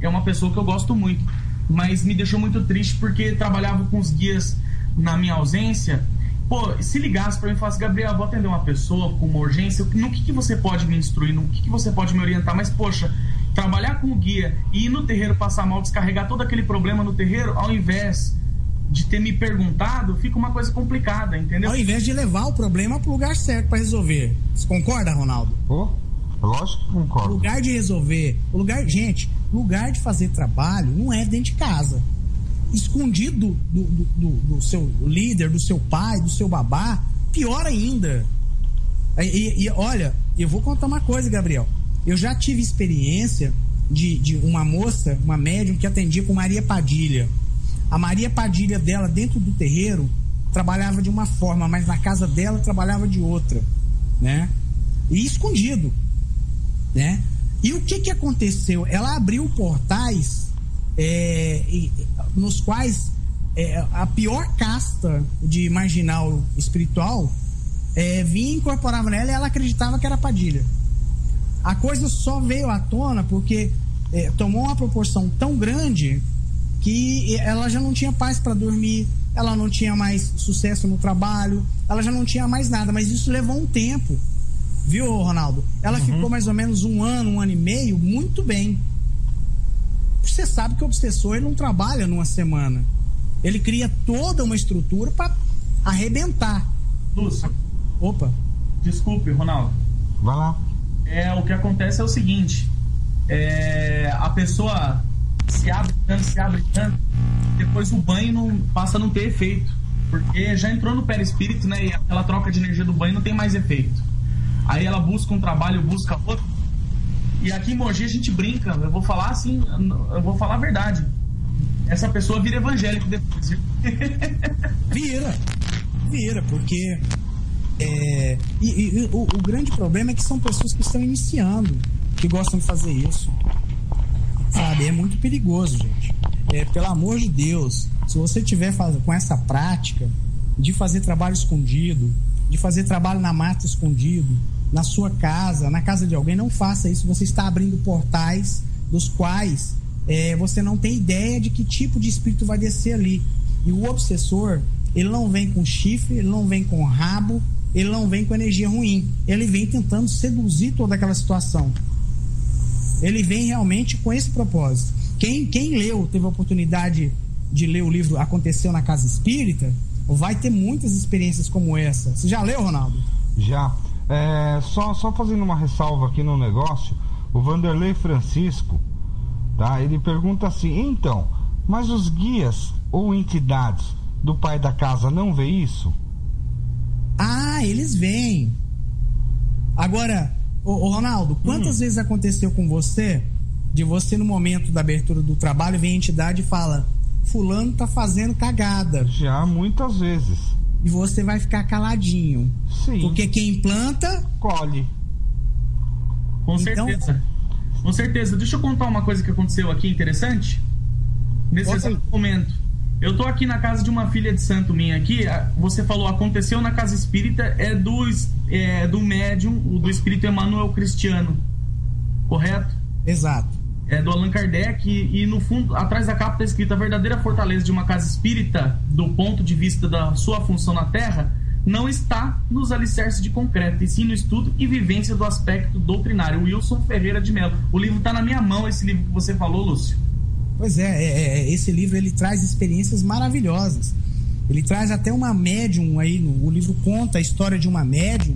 é uma pessoa que eu gosto muito, mas me deixou muito triste porque trabalhava com os guias na minha ausência. Pô, se ligasse para mim e falasse: Gabriel, vou atender uma pessoa com uma urgência, no que você pode me instruir, no que você pode me orientar? Mas poxa, trabalhar com o guia e ir no terreiro passar mal, descarregar todo aquele problema no terreiro, ao invés de ter me perguntado, fica uma coisa complicada, entendeu? Ao invés de levar o problema pro lugar certo para resolver. Você concorda, Ronaldo? Lógico que concordo. O lugar de resolver, lugar de fazer trabalho não é dentro de casa. Escondido do seu líder, do seu pai, do seu babá, pior ainda. E olha, eu vou contar uma coisa, Gabriel. Eu já tive experiência de uma moça, uma médium que atendia com Maria Padilha. A Maria Padilha dela, dentro do terreiro, trabalhava de uma forma, mas na casa dela trabalhava de outra, né? E escondido, né? E o que aconteceu? Ela abriu portais nos quais a pior casta de marginal espiritual vinha e incorporava nela, e ela acreditava que era Padilha. A coisa só veio à tona porque tomou uma proporção tão grande que ela já não tinha paz para dormir, ela não tinha mais sucesso no trabalho, ela já não tinha mais nada, mas isso levou um tempo, viu, Ronaldo? Ela ficou mais ou menos um ano e meio muito bem. Você sabe que o obsessor ele não trabalha numa semana, ele cria toda uma estrutura para arrebentar. Lúcio, opa, desculpe, Ronaldo, vai lá. O que acontece é o seguinte: a pessoa se abre tanto, depois o banho passa a não ter efeito, porque já entrou no perispírito, né? E aquela troca de energia do banho não tem mais efeito. Aí ela busca um trabalho, busca outro. E aqui em Mogi a gente brinca, eu vou falar assim, eu vou falar a verdade. Essa pessoa vira evangélico depois, viu? Vira, porque o grande problema é que são pessoas que estão iniciando, que gostam de fazer isso, sabe? É muito perigoso, gente. Pelo amor de Deus, se você tiver com essa prática de fazer trabalho escondido, de fazer trabalho na mata escondido, na sua casa, na casa de alguém, não faça isso. Você está abrindo portais dos quais você não tem ideia de que tipo de espírito vai descer ali. E o obsessor, ele não vem com chifre, ele não vem com rabo, ele não vem com energia ruim. Ele vem tentando seduzir toda aquela situação. Ele vem realmente com esse propósito. Quem teve a oportunidade de ler o livro Aconteceu na Casa Espírita, vai ter muitas experiências como essa. Você já leu, Ronaldo? Já. Só fazendo uma ressalva aqui no negócio, o Vanderlei Francisco, tá? Ele pergunta assim: então, mas os guias ou entidades do pai da casa não vê isso? Ah, eles veem. Agora, ô Ronaldo, quantas vezes aconteceu com você, de você no momento da abertura do trabalho, vem a entidade e fala: fulano tá fazendo cagada? Já, muitas vezes. E você vai ficar caladinho. Sim. Porque quem planta, colhe. Com certeza. Com certeza. Deixa eu contar uma coisa que aconteceu aqui interessante. Nesse exato momento. Eu tô aqui na casa de uma filha de santo minha aqui. Você falou, aconteceu na casa espírita, do médium, do espírito Emmanuel Cristiano. Correto? Exato. É do Allan Kardec, e no fundo, atrás da capa está escrito: a verdadeira fortaleza de uma casa espírita, do ponto de vista da sua função na Terra, não está nos alicerces de concreto, e sim no estudo e vivência do aspecto doutrinário. Wilson Ferreira de Mello. O livro está na minha mão, esse livro que você falou, Lúcio. Pois esse livro ele traz experiências maravilhosas. Ele traz até uma médium aí, o livro conta a história de uma médium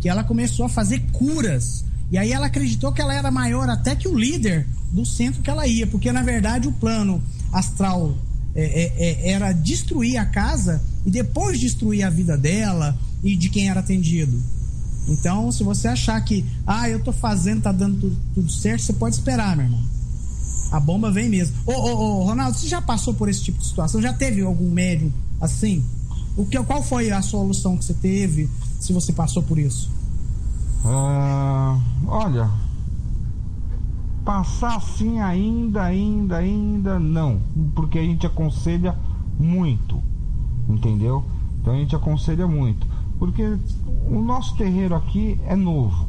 que ela começou a fazer curas. E aí ela acreditou que ela era maior até que o líder do centro que ela ia, porque na verdade o plano astral era destruir a casa e depois destruir a vida dela e de quem era atendido. Então, se você achar que eu tô fazendo, tá dando tudo certo, você pode esperar, meu irmão. A bomba vem mesmo. Ô, Ronaldo, você já passou por esse tipo de situação? Já teve algum médium assim? Qual foi a solução que você teve, se você passou por isso? Olha, passar assim ainda não, porque a gente aconselha muito, entendeu? Então a gente aconselha muito, porque o nosso terreiro aqui é novo,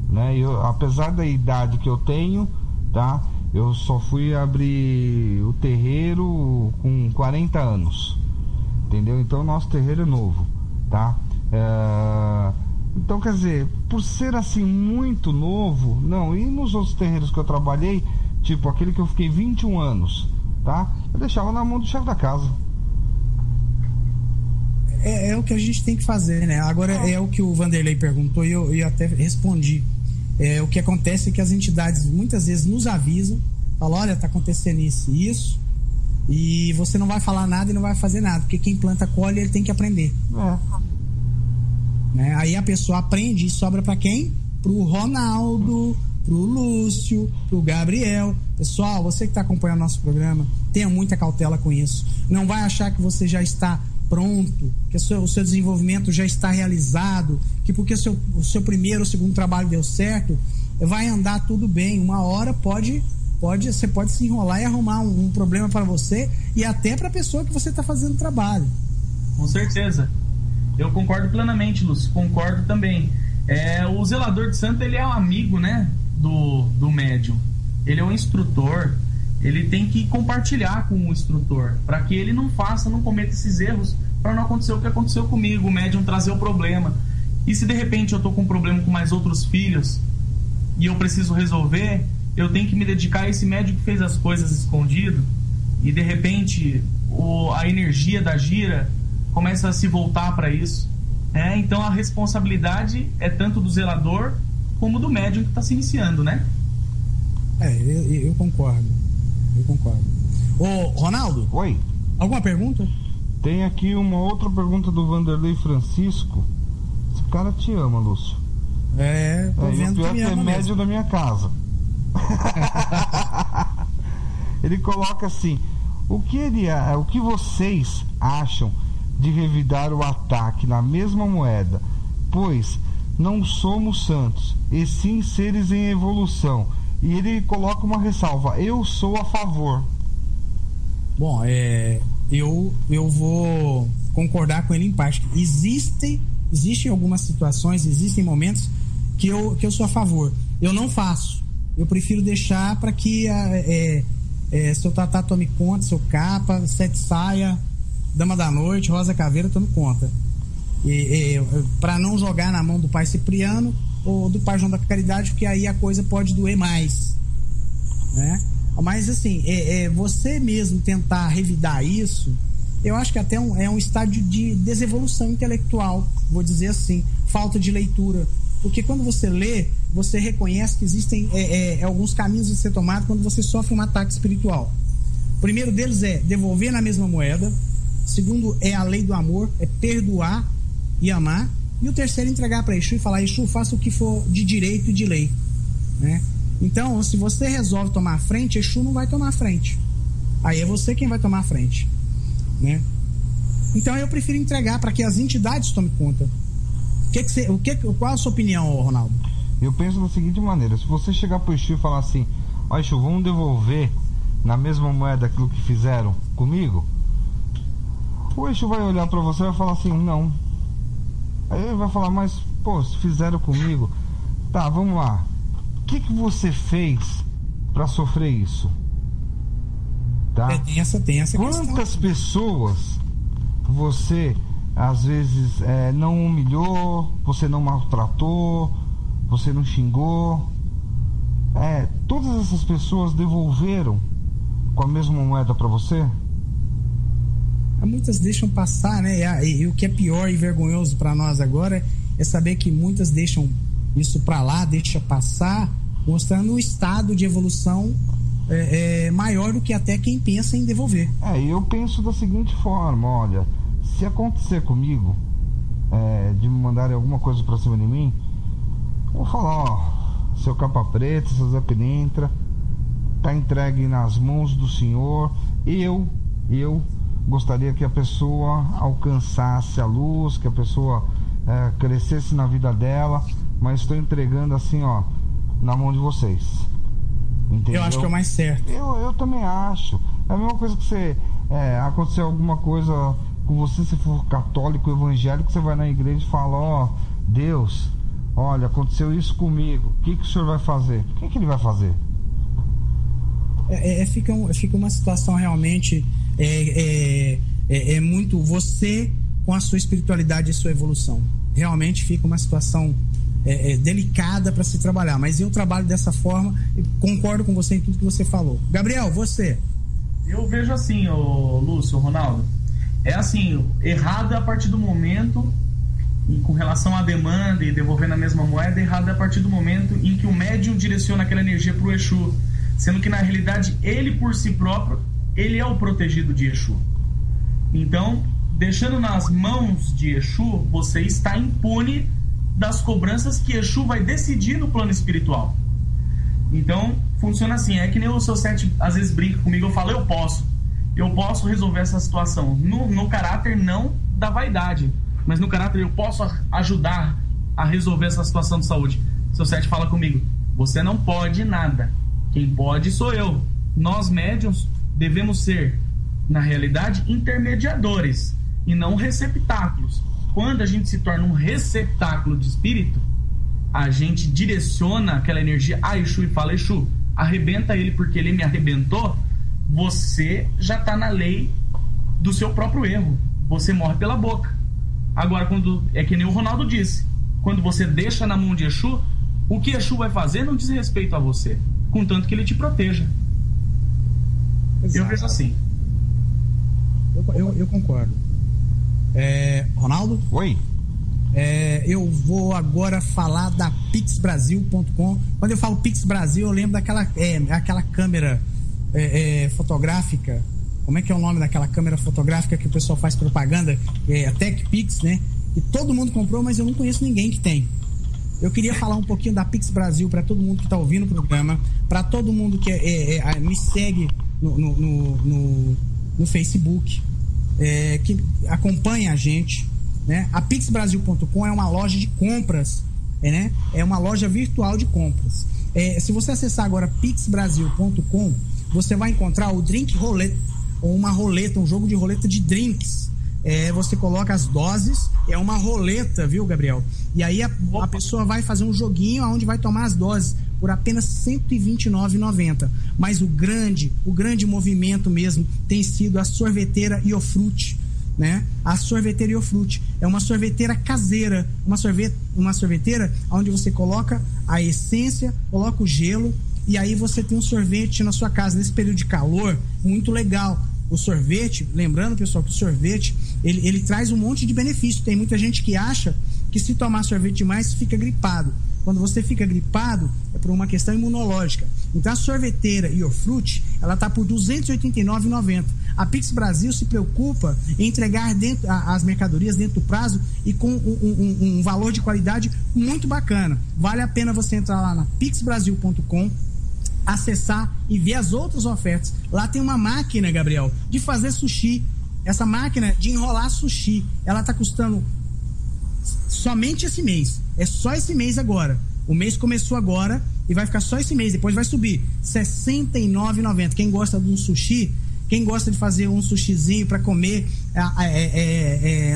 né? Apesar da idade que eu tenho, tá? Eu só fui abrir o terreiro com 40 anos, entendeu? Então o nosso terreiro é novo, tá? Então, quer dizer, por ser assim muito novo, não. E nos outros terreiros que eu trabalhei, tipo aquele que eu fiquei 21 anos, tá? Eu deixava na mão do chefe da casa. É o que a gente tem que fazer, né? Agora é o que o Vanderlei perguntou e eu até respondi. O que acontece é que as entidades muitas vezes nos avisam, falam: olha, tá acontecendo isso e isso, e você não vai falar nada e não vai fazer nada, porque quem planta colhe, ele tem que aprender. Né? Aí a pessoa aprende e sobra para quem? Pro Ronaldo, pro Lúcio, pro Gabriel. Pessoal, você que está acompanhando nosso programa, tenha muita cautela com isso. Não vai achar que você já está pronto, que o seu desenvolvimento já está realizado, que porque o seu primeiro ou segundo trabalho deu certo, vai andar tudo bem. Uma hora você pode se enrolar e arrumar um problema para você e até para a pessoa que você está fazendo o trabalho. Com certeza. Eu concordo plenamente, Lúcio. Concordo também. O zelador de santo, ele é um amigo, né, do médium. Ele é um instrutor. Ele tem que compartilhar com o instrutor para que ele não cometa esses erros, para não acontecer o que aconteceu comigo, o médium trazer o problema. E se de repente eu tô com um problema com mais outros filhos e eu preciso resolver, eu tenho que me dedicar a esse médium que fez as coisas escondido, e de repente a energia da gira começa a se voltar para isso. Então a responsabilidade é tanto do zelador como do médium que está se iniciando, né? Eu concordo. Ô, Ronaldo? Oi. Alguma pergunta? Tem aqui uma outra pergunta do Vanderlei Francisco. Esse cara te ama, Lúcio. Tô vendo que me ama. É médio da minha casa. Ele coloca assim: o que vocês acham de revidar o ataque na mesma moeda? Pois não somos santos, e sim seres em evolução. E ele coloca uma ressalva: eu sou a favor. Bom, eu vou concordar com ele em parte. Existem algumas situações, existem momentos que eu sou a favor. Eu não faço. Eu prefiro deixar para que seu Tatá tome conta, seu Capa, Sete Saia, Dama da Noite, Rosa Caveira tome conta. Para não jogar na mão do pai Cipriano ou do pai João da Caridade, porque aí a coisa pode doer mais, né? Mas assim, você mesmo tentar revidar isso, eu acho que até é um estágio de desevolução intelectual, vou dizer assim, falta de leitura, porque quando você lê, você reconhece que existem alguns caminhos a ser tomados quando você sofre um ataque espiritual. O primeiro deles é devolver na mesma moeda. O segundo é a lei do amor, é perdoar e amar. E o terceiro é entregar para Exu e falar: Exu, faça o que for de direito e de lei, né? Então, se você resolve tomar a frente, Exu não vai tomar a frente. Aí é você quem vai tomar a frente, né? Então eu prefiro entregar para que as entidades tomem conta. Qual a sua opinião, Ronaldo? Eu penso da seguinte maneira: se você chegar pro Exu e falar assim: ó, Exu, vamos devolver na mesma moeda aquilo que fizeram comigo, o Exu vai olhar para você e vai falar assim: não. Aí ele vai falar: mas, pô, se fizeram comigo, tá, vamos lá, o que você fez para sofrer isso? Tá? Tem essa Quantas questão. pessoas você às vezes não humilhou, você não maltratou, você não xingou? Todas essas pessoas devolveram com a mesma moeda para você? Muitas deixam passar, né? E o que é pior e vergonhoso para nós agora é saber que muitas deixam isso para lá, deixa passar, mostrando um estado de evolução maior do que até quem pensa em devolver. Eu penso da seguinte forma: olha, se acontecer comigo, de me mandarem alguma coisa pra cima de mim, eu vou falar: ó, seu Capa Preta, seu Zé Pilintra, tá entregue nas mãos do Senhor. Eu gostaria que a pessoa alcançasse a luz, que a pessoa crescesse na vida dela, mas estou entregando assim, ó, na mão de vocês. Entendeu? Eu acho que é o mais certo. Eu também acho. É a mesma coisa que você acontecer alguma coisa com você, se for católico, evangélico, você vai na igreja e fala: ó, Deus, olha, aconteceu isso comigo, o que o senhor vai fazer? O que ele vai fazer? Fica uma situação realmente muito você com a sua espiritualidade e sua evolução. Realmente fica uma situação delicada para se trabalhar, mas eu trabalho dessa forma e concordo com você em tudo que você falou. Gabriel, você? Eu vejo assim, Lúcio, Ronaldo, assim, errado a partir do momento, e com relação à demanda e devolver na mesma moeda, errado a partir do momento em que o médium direciona aquela energia para o Exu, sendo que na realidade ele por si próprio, ele é o protegido de Exu. Então, deixando nas mãos de Exu, você está impune das cobranças que Exu vai decidir no plano espiritual. Então, funciona assim, é que nem o seu Sete às vezes brinca comigo, eu falo: eu posso resolver essa situação, no caráter não da vaidade, mas no caráter eu posso ajudar a resolver essa situação de saúde. O seu Sete fala comigo: você não pode nada, quem pode sou eu. Nós médiuns devemos ser, na realidade, intermediadores e não receptáculos. Quando a gente se torna um receptáculo de espírito, a gente direciona aquela energia a Exu e fala: Exu, arrebenta ele porque ele me arrebentou. Você já está na lei do seu próprio erro, você morre pela boca. Agora, quando é que nem o Ronaldo disse, quando você deixa na mão de Exu, o que Exu vai fazer não diz respeito a você, contanto que ele te proteja. Exato. Eu vejo assim. Eu concordo. Ronaldo? Oi. Eu vou agora falar da pixbrasil.com. Quando eu falo Pix Brasil, eu lembro aquela câmera fotográfica. Como é que é o nome daquela câmera fotográfica que o pessoal faz propaganda? A TechPix, né? Que todo mundo comprou, mas eu não conheço ninguém que tem. Eu queria falar um pouquinho da Pix Brasil para todo mundo que está ouvindo o programa, para todo mundo que me segue no Facebook, que acompanha a gente, né? A pixbrasil.com é uma loja de compras, né? É uma loja virtual de compras. Se você acessar agora pixbrasil.com, você vai encontrar o Drink Roulette, ou uma roleta, um jogo de roleta de drinks. Você coloca as doses, é uma roleta, viu, Gabriel? E aí a pessoa vai fazer um joguinho onde vai tomar as doses por apenas R$ 129,90. Mas o grande movimento mesmo tem sido a sorveteira Iofrutti, né? A sorveteira Iofrutti é uma sorveteira caseira, uma sorveteira onde você coloca a essência, coloca o gelo e aí você tem um sorvete na sua casa nesse período de calor, muito legal. O sorvete, lembrando, pessoal, que o sorvete ele traz um monte de benefício. Tem muita gente que acha que se tomar sorvete demais fica gripado. Quando você fica gripado é por uma questão imunológica. Então a sorveteira Iofrutti, ela está por R$ 289,90. A Pix Brasil se preocupa em entregar as mercadorias dentro do prazo e com um valor de qualidade muito bacana. Vale a pena você entrar lá na pixbrasil.com, acessar e ver as outras ofertas. Lá tem uma máquina, Gabriel, de fazer sushi. Essa máquina de enrolar sushi, ela tá custando somente esse mês. É só esse mês agora. O mês começou agora e vai ficar só esse mês. Depois vai subir R$ 69,90. Quem gosta de um sushi, quem gosta de fazer um sushizinho para comer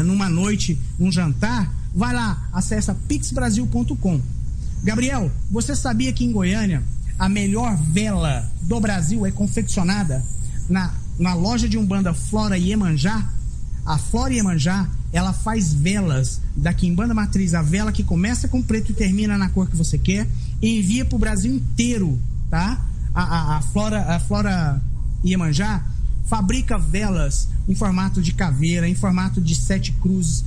numa noite, num jantar, vai lá, acessa pixbrasil.com. Gabriel, você sabia que em Goiânia a melhor vela do Brasil é confeccionada na loja de Umbanda Flora Iemanjá? A Flora Iemanjá, ela faz velas da Quimbanda Matriz, a vela que começa com preto e termina na cor que você quer, e envia pro Brasil inteiro, tá? A Flora Iemanjá fabrica velas em formato de caveira, em formato de 7 cruzes,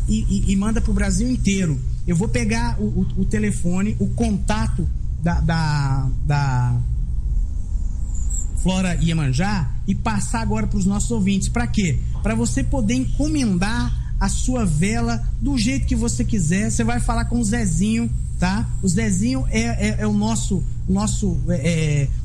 e manda pro Brasil inteiro. Eu vou pegar o telefone, o contato da Flora Iemanjá e passar agora para os nossos ouvintes. Para quê? Para você poder encomendar a sua vela do jeito que você quiser. Você vai falar com o Zezinho, tá? O Zezinho é o nosso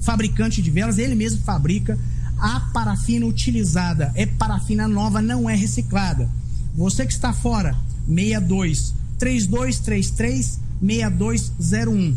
fabricante de velas, ele mesmo fabrica. A parafina utilizada é parafina nova, não é reciclada. Você que está fora, 62-3233-6201.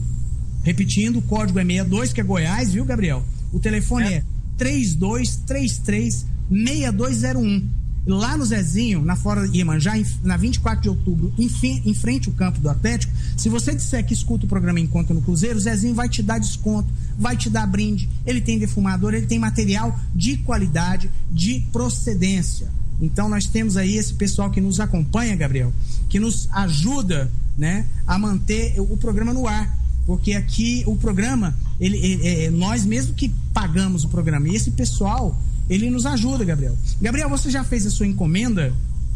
Repetindo, o código é 62, que é Goiás, viu, Gabriel? O telefone é 3233-6201. Lá no Zezinho, na Flora Iemanjá, na 24 de outubro, em frente ao campo do Atlético, se você disser que escuta o programa Encontro no Cruzeiro, o Zezinho vai te dar desconto, vai te dar brinde. Ele tem defumador, ele tem material de qualidade, de procedência. Então nós temos aí esse pessoal que nos acompanha, Gabriel, que nos ajuda, né, a manter o programa no ar. Porque aqui o programa, nós mesmo que pagamos o programa, e esse pessoal, ele nos ajuda, Gabriel. Gabriel, você já fez a sua encomenda?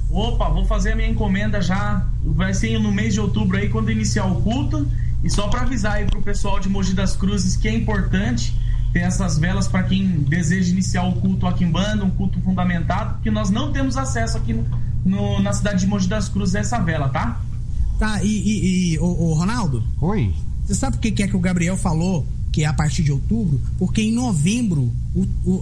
Opa, vou fazer a minha encomenda já, vai ser no mês de outubro aí, quando iniciar o culto. E só para avisar aí pro pessoal de Mogi das Cruzes que é importante ter essas velas para quem deseja iniciar o culto aqui em Banda, um culto fundamentado, porque nós não temos acesso aqui na cidade de Mogi das Cruzes a essa vela, tá? Tá, o Ronaldo? Oi. Você sabe o que é que o Gabriel falou? Que é a partir de outubro? Porque em novembro,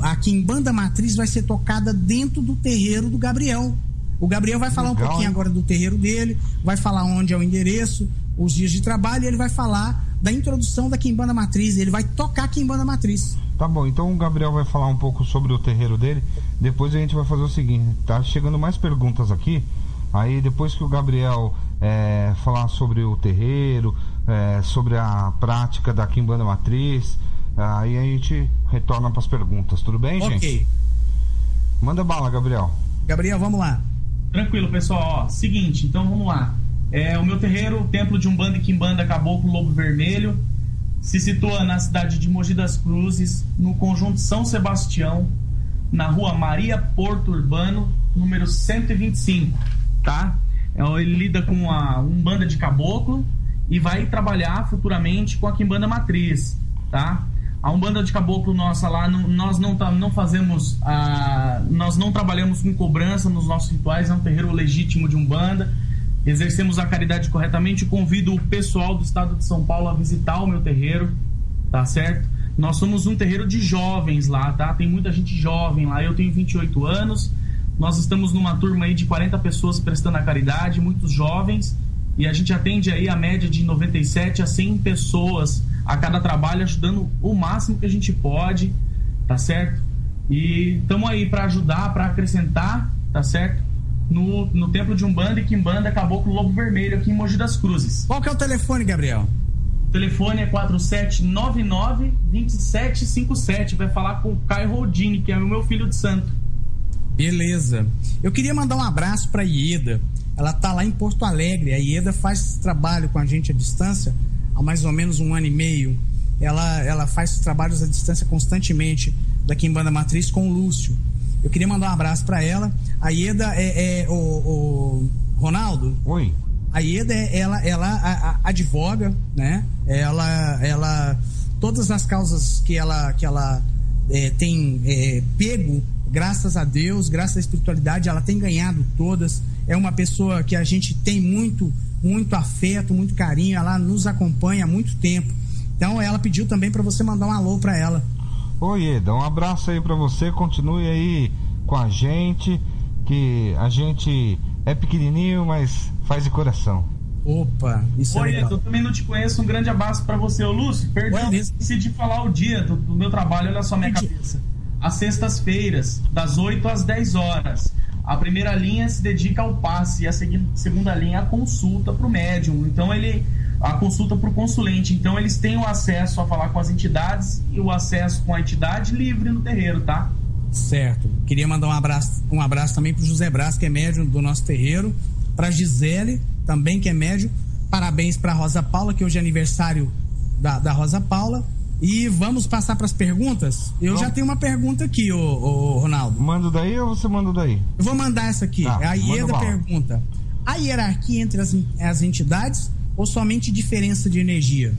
a Quimbanda Matriz vai ser tocada dentro do terreiro do Gabriel. O Gabriel vai falar um pouquinho agora do terreiro dele, vai falar onde é o endereço, os dias de trabalho, e ele vai falar da introdução da Quimbanda Matriz. Ele vai tocar a Quimbanda Matriz. Tá bom, então o Gabriel vai falar um pouco sobre o terreiro dele. Depois a gente vai fazer o seguinte, tá chegando mais perguntas aqui. Aí depois que o Gabriel falar sobre o terreiro, sobre a prática da Quimbanda Matriz, aí a gente retorna para as perguntas, tudo bem, gente? Ok. Manda bala, Gabriel. Gabriel, vamos lá. Tranquilo, pessoal. Ó, seguinte, então vamos lá. O meu terreiro, o Templo de Umbanda e Quimbanda Caboclo Lobo Vermelho, se situa na cidade de Mogi das Cruzes, no conjunto São Sebastião, na rua Maria Porto Urbano, número 125, tá? Ele lida com a Umbanda de Caboclo e vai trabalhar futuramente com a Quimbanda Matriz, tá? A Umbanda de Caboclo nossa lá, nós não fazemos, nós não trabalhamos com cobrança nos nossos rituais, é um terreiro legítimo de Umbanda, exercemos a caridade corretamente. Convido o pessoal do estado de São Paulo a visitar o meu terreiro, tá certo? Nós somos um terreiro de jovens lá, tá? Tem muita gente jovem lá, eu tenho 28 anos, nós estamos numa turma aí de 40 pessoas prestando a caridade, muitos jovens, e a gente atende aí a média de 97 a 100 pessoas a cada trabalho, ajudando o máximo que a gente pode, tá certo? E estamos aí para ajudar, para acrescentar, tá certo? No templo de Umbanda e Quimbanda Caboclo Lobo Vermelho, aqui em Mogi das Cruzes. Qual que é o telefone, Gabriel? O telefone é 4799-2757. Vai falar com o Caio Rodini, que é o meu filho de santo. Beleza. Eu queria mandar um abraço para a Ieda. Ela tá lá em Porto Alegre. A Ieda faz trabalho com a gente à distância há mais ou menos 1 ano e meio. Ela faz trabalhos à distância constantemente da Quimbanda Matriz com o Lúcio. Eu queria mandar um abraço para ela. A Ieda o Ronaldo. Oi. A Ieda, ela advoga, né? Ela todas as causas que ela tem pego, graças a Deus, graças à espiritualidade, ela tem ganhado todas. É uma pessoa que a gente tem muito afeto, muito carinho, ela nos acompanha há muito tempo. Então ela pediu também para você mandar um alô para ela. Oi, Eda, um abraço aí para você, continue aí com a gente, que a gente é pequenininho, mas faz de coração. Opa, isso é legal. Eu também não te conheço, um grande abraço para você, ô Lúcio. Perdão, decidi falar o dia do meu trabalho, olha só minha cabeça. Às sextas-feiras, das 8 às 10 horas. A primeira linha se dedica ao passe e a segunda linha à consulta para o médium. Então a consulta para o consulente. Então eles têm o acesso a falar com as entidades e o acesso com a entidade livre no terreiro, tá? Certo. Queria mandar um abraço também para o José Brás, que é médium do nosso terreiro, para Gisele, também que é médium. Parabéns para Rosa Paula, que hoje é aniversário da Rosa Paula. E vamos passar para as perguntas? Já tenho uma pergunta aqui, ô Ronaldo. Manda daí ou você manda daí? Eu vou mandar essa aqui. Tá, a Ieda pergunta: há hierarquia entre as entidades ou somente diferença de energia?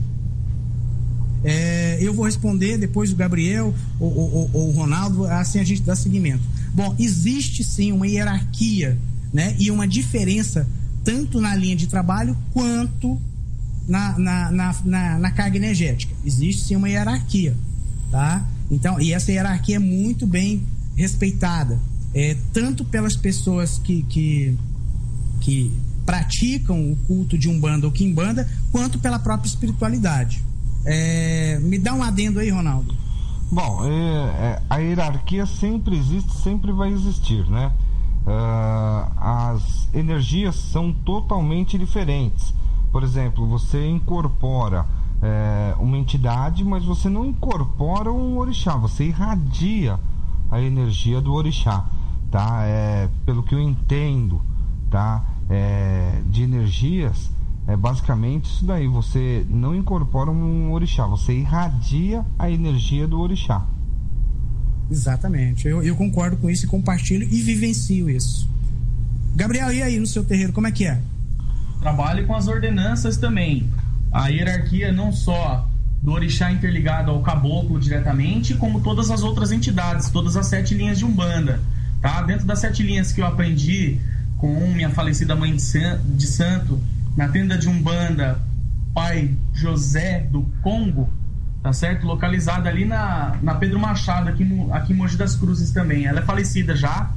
Eu vou responder, depois o Gabriel ou o Ronaldo, assim a gente dá seguimento. Bom, existe sim uma hierarquia, né? E uma diferença tanto na linha de trabalho quanto na carga energética. Existe sim uma hierarquia, tá? Então, e essa hierarquia é muito bem respeitada, tanto pelas pessoas que praticam o culto de Umbanda ou Quimbanda, quanto pela própria espiritualidade. Me dá um adendo aí, Ronaldo. Bom, a hierarquia sempre existe, sempre vai existir, né? As energias são totalmente diferentes. Por exemplo, você incorpora uma entidade, mas você não incorpora um orixá, você irradia a energia do orixá, tá? Pelo que eu entendo, tá? De energias, basicamente isso daí, você não incorpora um orixá, você irradia a energia do orixá. Exatamente, eu concordo com isso e compartilho e vivencio isso. Gabriel, e aí no seu terreiro, como é que é? Trabalho com as ordenanças também. A hierarquia não só do orixá interligado ao caboclo diretamente, como todas as outras entidades, todas as 7 linhas de Umbanda, tá? Dentro das 7 linhas que eu aprendi com minha falecida mãe de santo, na tenda de Umbanda Pai José do Congo, tá certo? Localizada ali na Pedro Machado, aqui em Mogi das Cruzes também. Ela é falecida já.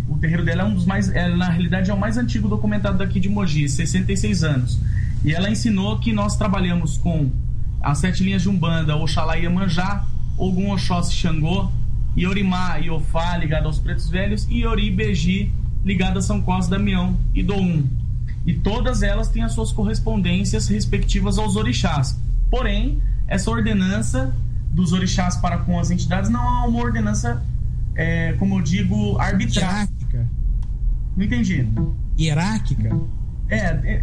O terreiro dela é um dos mais... na realidade é o mais antigo documentado daqui de Mogi, 66 anos. E ela ensinou que nós trabalhamos com as 7 linhas de Umbanda, Oxalá e Iemanjá, Ogum, Oxóssi, Xangô, Iorimá e Ofá, ligado aos Pretos Velhos, e Iori e Beji, ligado a São Cosme, Damião e Doum. E todas elas têm as suas correspondências respectivas aos orixás. Porém, essa ordenança dos orixás para com as entidades não é uma ordenança, como eu digo, arbitrária. Hierárquica. Não entendi. Hierárquica?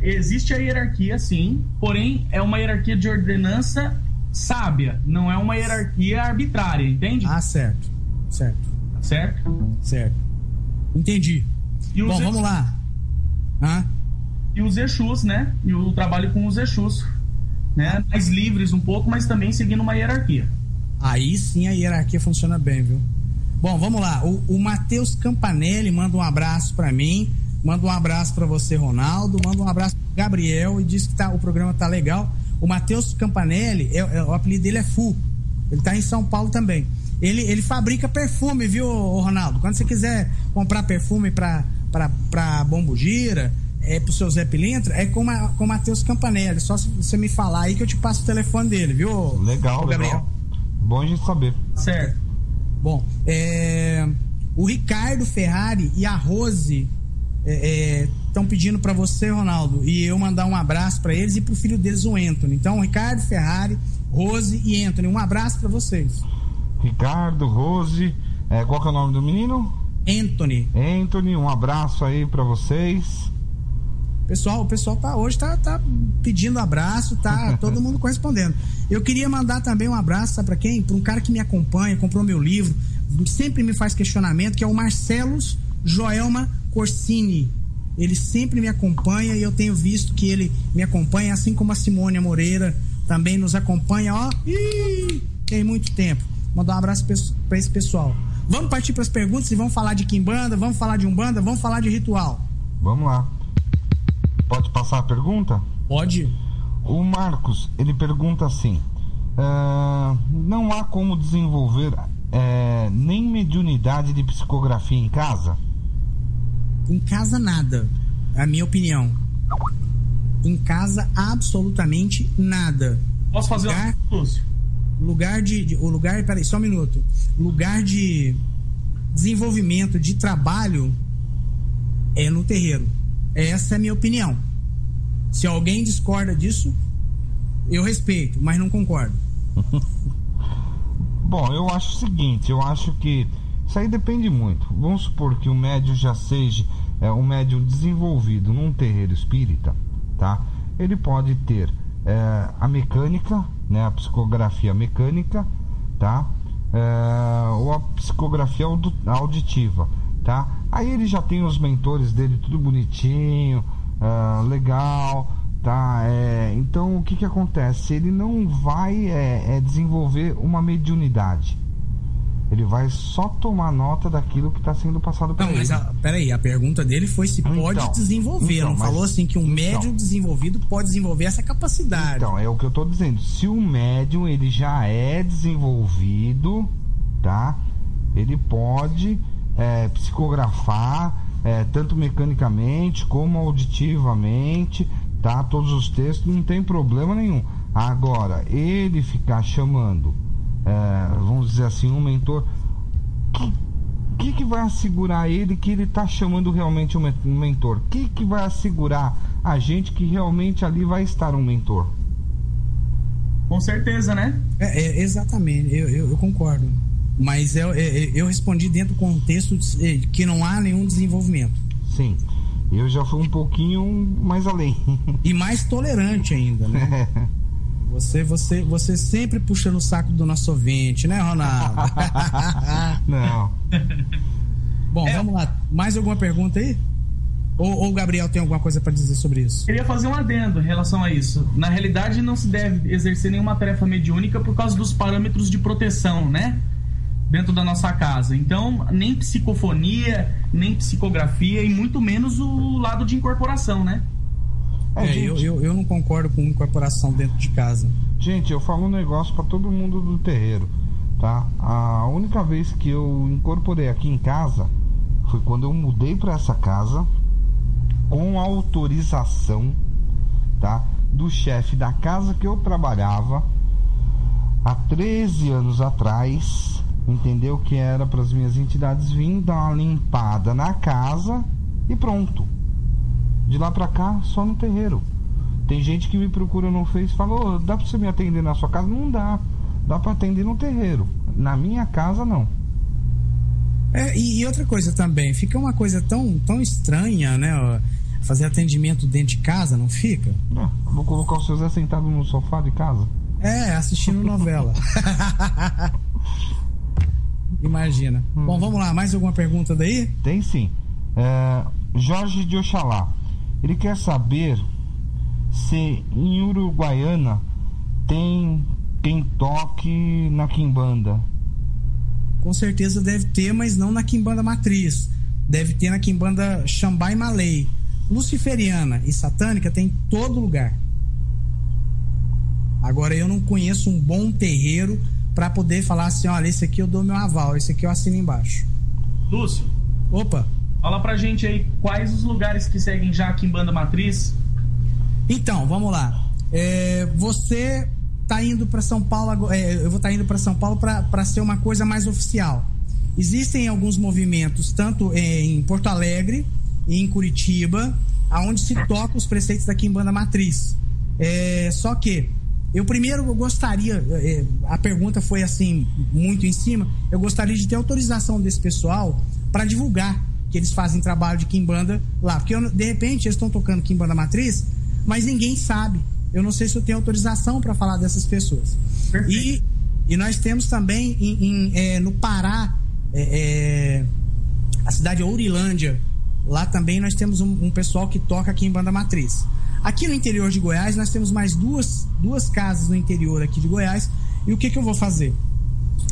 Existe a hierarquia, sim, porém é uma hierarquia de ordenança sábia, não é uma hierarquia arbitrária, entende? Certo. Certo? Certo. Entendi. Bom, vamos lá. E os Exus, né? E o trabalho com os Exus, né? Mais livres um pouco, mas também seguindo uma hierarquia. Aí sim a hierarquia funciona bem, viu? Bom, vamos lá. O Matheus Campanelli manda um abraço para mim, manda um abraço para você, Ronaldo, manda um abraço pro Gabriel e diz que o programa tá legal. O Matheus Campanelli, o apelido dele é Fu. Ele tá em São Paulo também. Ele fabrica perfume, viu, Ronaldo? Quando você quiser comprar perfume pra Bombugira, pro seu Zé Pilintra, é com o Matheus Campanelli. Só se você me falar aí que eu te passo o telefone dele, viu? Legal, Gabriel. Legal. Bom a gente saber. Certo. Bom, o Ricardo Ferrari e a Rose estão pedindo para você, Ronaldo, e eu mandar um abraço para eles e pro filho deles, o Anthony. Então, Ricardo Ferrari, Rose e Anthony, um abraço para vocês. Ricardo, Rose, qual que é o nome do menino? Anthony, um abraço aí para vocês. O pessoal hoje tá pedindo abraço, tá todo mundo correspondendo. Eu queria mandar também um abraço, sabe pra quem? Pra um cara que me acompanha, comprou meu livro, sempre me faz questionamento, que é o Marcelos Joelma Corsini. Ele sempre me acompanha e eu tenho visto que ele me acompanha, assim como a Simônia Moreira também nos acompanha, tem muito tempo. Mandar um abraço pra esse pessoal. Vamos partir pras perguntas e vamos falar de quimbanda, vamos falar de umbanda, vamos falar de ritual. Vamos lá. Pode passar a pergunta? Pode. O Marcos, ele pergunta assim: não há como desenvolver nem mediunidade de psicografia em casa? Em casa nada, a minha opinião. Em casa absolutamente nada. Posso fazer peraí, só um minuto. Lugar de desenvolvimento de trabalho é no terreiro. Essa é a minha opinião. Se alguém discorda disso, eu respeito, mas não concordo. Bom, eu acho o seguinte, eu acho que isso aí depende muito. Vamos supor que o médium já seja um médium desenvolvido num terreiro espírita, tá? Ele pode ter a mecânica, né, a psicografia mecânica, tá? Ou a psicografia auditiva, tá? Aí ele já tem os mentores dele tudo bonitinho, legal, tá? Então o que acontece? Ele não vai desenvolver uma mediunidade. Ele vai só tomar nota daquilo que está sendo passado para ele. Mas peraí, a pergunta dele foi se pode desenvolver. Não falou assim que um médium desenvolvido pode desenvolver essa capacidade. Então, é o que eu estou dizendo. Se o médium ele já é desenvolvido, tá? Ele pode psicografar tanto mecanicamente como auditivamente, tá? Todos os textos, não tem problema nenhum. Agora, ele ficar chamando vamos dizer assim, um mentor, que vai assegurar ele que ele está chamando realmente um mentor? Que vai assegurar a gente que realmente ali vai estar um mentor? Com certeza, né? Exatamente, eu concordo. Mas eu respondi dentro do contexto que não há nenhum desenvolvimento. Sim, eu já fui um pouquinho mais além. E mais tolerante ainda, né? Você sempre puxando o saco do nosso ouvinte, né, Ronaldo? Não. Bom, vamos lá. Mais alguma pergunta aí? Ou o Gabriel tem alguma coisa para dizer sobre isso? Queria fazer um adendo em relação a isso. Na realidade, não se deve exercer nenhuma tarefa mediúnica por causa dos parâmetros de proteção, né? Dentro da nossa casa. Então, nem psicofonia, nem psicografia e muito menos o lado de incorporação, né? Eu não concordo com incorporação dentro de casa. Gente, eu falo um negócio pra todo mundo do terreiro, tá? A única vez que eu incorporei aqui em casa foi quando eu mudei pra essa casa com autorização, tá? Do chefe da casa que eu trabalhava há 13 anos atrás, entendeu? Que era para as minhas entidades virem dar uma limpada na casa e pronto. De lá pra cá, só no terreiro. Tem gente que me procura no Face e fala: dá pra você me atender na sua casa? Não dá. Dá pra atender no terreiro. Na minha casa, não. E outra coisa também, fica uma coisa tão estranha, né? Fazer atendimento dentro de casa, não fica? Vou colocar o seu Zé sentado no sofá de casa. Assistindo novela. Imagina. Bom, vamos lá, mais alguma pergunta daí? Tem sim. Jorge de Oxalá. Ele quer saber se em Uruguaiana tem quem toque na quimbanda. Com certeza deve ter, mas não na quimbanda matriz. Deve ter na quimbanda Xambá e Malay. Luciferiana e satânica tem em todo lugar. Agora, eu não conheço um bom terreiro para poder falar assim, olha, esse aqui eu dou meu aval, esse aqui eu assino embaixo. Lúcio. Opa. Fala pra gente aí quais os lugares que seguem já a quimbanda matriz. Então, vamos lá. Você tá indo para São Paulo, eu vou estar indo para São Paulo para ser uma coisa mais oficial. Existem alguns movimentos, tanto em Porto Alegre e em Curitiba, aonde se toca os preceitos da quimbanda matriz. Só que eu gostaria, a pergunta foi assim, muito em cima, eu gostaria de ter autorização desse pessoal para divulgar que eles fazem trabalho de quimbanda lá, porque de repente eles estão tocando quimbanda matriz, mas ninguém sabe. Eu não sei se eu tenho autorização para falar dessas pessoas. E nós temos também no Pará, a cidade de Ourilândia, lá também nós temos um pessoal que toca quimbanda matriz. Aqui no interior de Goiás nós temos mais duas casas no interior aqui de Goiás. E o que eu vou fazer?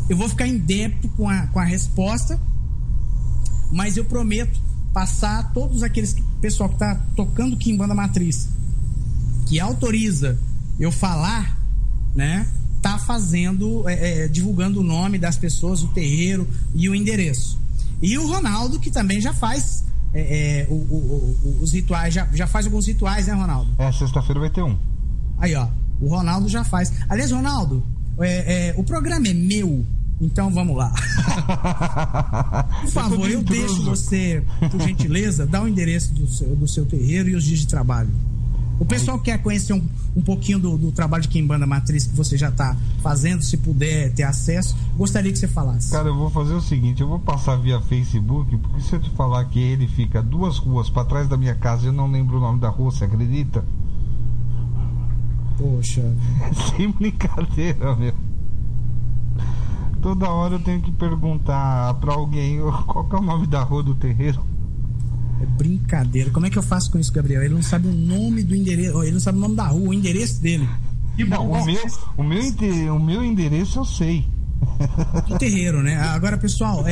Eu vou ficar em débito com a resposta, mas eu prometo passar todos aqueles pessoal que está tocando quimbanda matriz, que autoriza eu falar, né, tá fazendo, divulgando o nome das pessoas, o terreiro e o endereço. E o Ronaldo, que também já faz os rituais, já faz alguns rituais, né, Ronaldo? Sexta-feira vai ter um. Aí, ó, o Ronaldo já faz. Aliás, Ronaldo, o programa é meu, então vamos lá. Por favor, eu deixo você, por gentileza, dar o endereço do seu terreiro e os dias de trabalho. O pessoal quer conhecer um pouquinho do trabalho de quimbanda matriz que você já está fazendo, se puder ter acesso, gostaria que você falasse. Cara, eu vou fazer o seguinte, eu vou passar via Facebook, porque se eu te falar que ele fica 2 ruas para trás da minha casa, eu não lembro o nome da rua, você acredita? Poxa. Sem brincadeira, meu. Toda hora eu tenho que perguntar para alguém qual que é o nome da rua do terreiro. É brincadeira. Como é que eu faço com isso, Gabriel? Ele não sabe o nome do endereço, ele não sabe o nome da rua, o endereço dele. Que bom. Não, o meu endereço eu sei. Do terreiro, né? Agora, pessoal,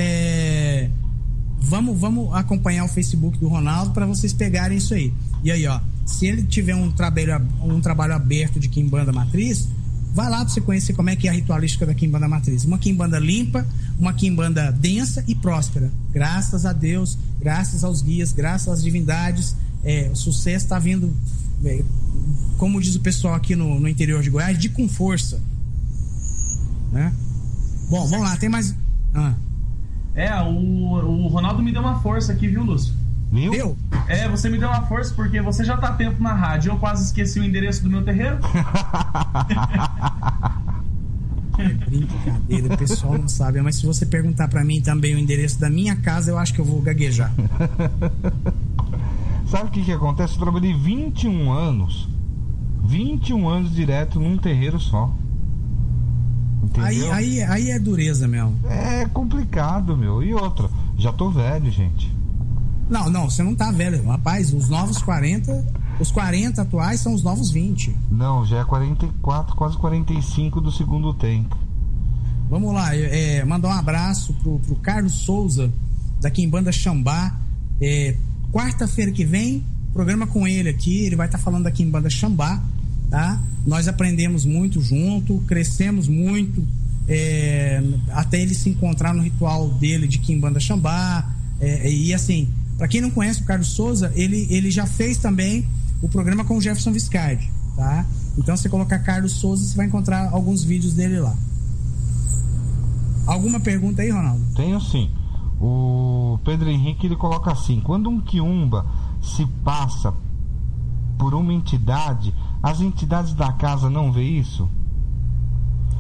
vamos acompanhar o Facebook do Ronaldo para vocês pegarem isso aí. E aí, ó, se ele tiver um trabalho aberto de quimbanda matriz, vai lá para você conhecer como é que é a ritualística da quimbanda matriz. Uma quimbanda limpa, uma quimbanda densa e próspera. Graças a Deus, graças aos guias, graças às divindades, o sucesso está vindo, como diz o pessoal aqui no interior de Goiás, com força. Né? Bom, vamos lá, tem mais... O Ronaldo me deu uma força aqui, viu, Lúcio? Viu? Deu? Você me deu uma força porque você já tá há tempo na rádio. Eu quase esqueci o endereço do meu terreiro. Brincadeira, o pessoal não sabe, mas se você perguntar pra mim também o endereço da minha casa, eu acho que eu vou gaguejar. Sabe o que acontece? Eu trabalhei 21 anos direto num terreiro só. Entendeu? Aí é dureza mesmo. É complicado, meu. E outra, já tô velho, gente. Não, você não tá velho. Rapaz, os novos 40, os 40 atuais são os novos 20. Não, já é 44, quase 45 do segundo tempo. Vamos lá, mandar um abraço pro Carlos Souza, da quimbanda Xambá. Quarta-feira que vem, programa com ele aqui, ele vai estar falando da quimbanda Xambá, tá? Nós aprendemos muito junto, crescemos muito, até ele se encontrar no ritual dele de quimbanda Xambá, e assim... Para quem não conhece o Carlos Souza, ele já fez também o programa com o Jefferson Viscardi, tá? Então, se você colocar Carlos Souza, você vai encontrar alguns vídeos dele lá. Alguma pergunta aí, Ronaldo? Tenho sim. O Pedro Henrique, ele coloca assim: quando um quiumba se passa por uma entidade, as entidades da casa não vê isso?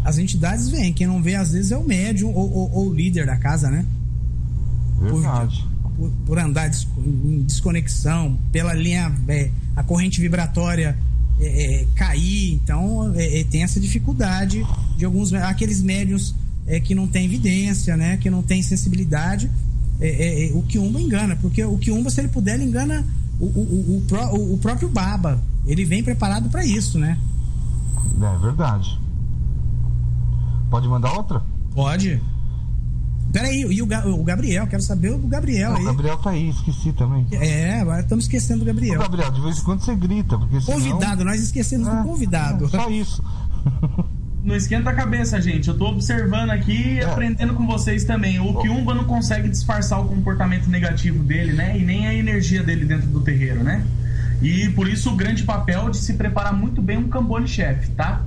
As entidades vêm. Quem não vê, às vezes, é o médium ou o líder da casa, né? Verdade. Por andar em desconexão, pela linha, a corrente vibratória cair, então tem essa dificuldade de aqueles médiuns que não tem evidência, né, que não tem sensibilidade. O quiumba engana, porque o quiumba, se ele puder, ele engana o próprio Baba, ele vem preparado para isso, né? É verdade. Pode mandar outra? Pode. Peraí, e o Gabriel? Quero saber o Gabriel. Não, aí. O Gabriel tá aí, esqueci também. Agora estamos esquecendo do Gabriel. Ô, Gabriel, de vez em quando você grita, porque senão... Convidado, nós esquecemos do convidado. Só isso. Não esquenta a cabeça, gente. Eu tô observando aqui e aprendendo com vocês também. O Quiumba não consegue disfarçar o comportamento negativo dele, né? E nem a energia dele dentro do terreiro, né? E por isso o grande papel de se preparar muito bem um Cambone-chefe, tá?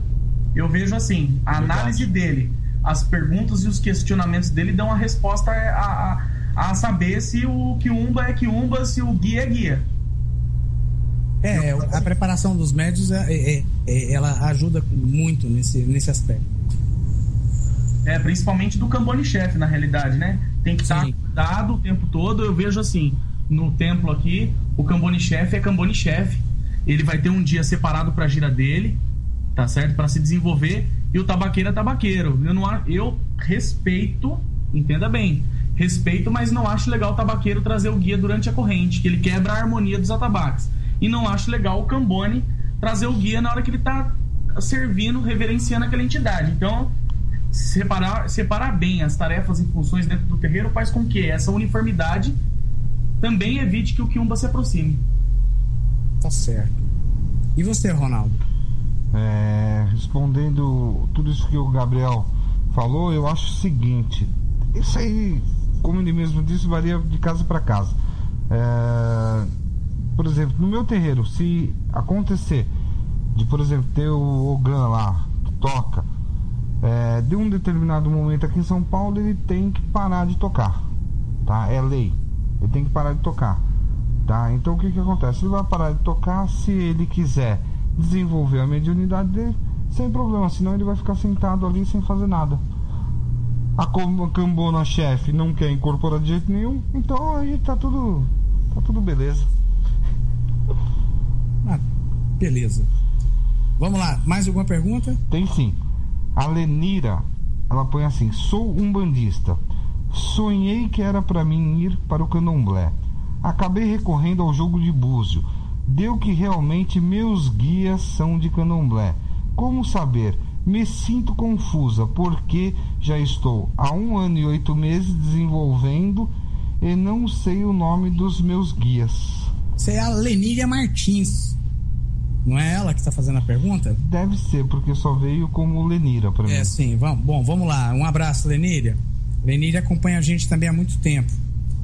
Eu vejo assim, a análise dele, as perguntas e os questionamentos dele dão a resposta a saber se o Quiumba é Quiumba, se o guia é guia. A preparação dos médios ela ajuda muito nesse aspecto. Principalmente do Cambone-chefe, na realidade, né? Tem que estar cuidado o tempo todo. Eu vejo assim, no templo aqui, o Cambone-chefe é Cambone-chefe. Ele vai ter um dia separado para a gira dele, tá certo? Para se desenvolver. E o tabaqueiro é tabaqueiro. Eu respeito, entenda bem, respeito, mas não acho legal o tabaqueiro trazer o guia durante a corrente, que ele quebra a harmonia dos atabaques. E não acho legal o Cambone trazer o guia na hora que ele tá servindo, reverenciando aquela entidade. Então, separar bem as tarefas e funções dentro do terreiro faz com que essa uniformidade também evite que o Quiumba se aproxime. Tá certo. E você, Ronaldo? Respondendo tudo isso que o Gabriel falou, eu acho o seguinte: isso aí, como ele mesmo disse, varia de casa para casa. Por exemplo, no meu terreiro, se acontecer de, por exemplo, ter o Ogan lá que toca, de um determinado momento aqui em São Paulo, ele tem que parar de tocar, tá? É lei, ele tem que parar de tocar, tá? Então o que acontece? Ele vai parar de tocar se ele quiser desenvolver a mediunidade dele, sem problema, senão ele vai ficar sentado ali sem fazer nada. A Cambona-chefe não quer incorporar de jeito nenhum, então aí tá tudo beleza. Beleza. Vamos lá, mais alguma pergunta? Tem sim. A Lenira, ela põe assim: sou um bandista. Sonhei que era para mim ir para o candomblé. Acabei recorrendo ao jogo de búzio. Deu que realmente meus guias são de candomblé. Como saber? Me sinto confusa, porque já estou há 1 ano e 8 meses desenvolvendo e não sei o nome dos meus guias. Você é a Lenília Martins. Não é ela que está fazendo a pergunta? Deve ser, porque só veio como Lenira para mim. Sim. Vamos lá. Um abraço, Lenília. Lenília acompanha a gente também há muito tempo.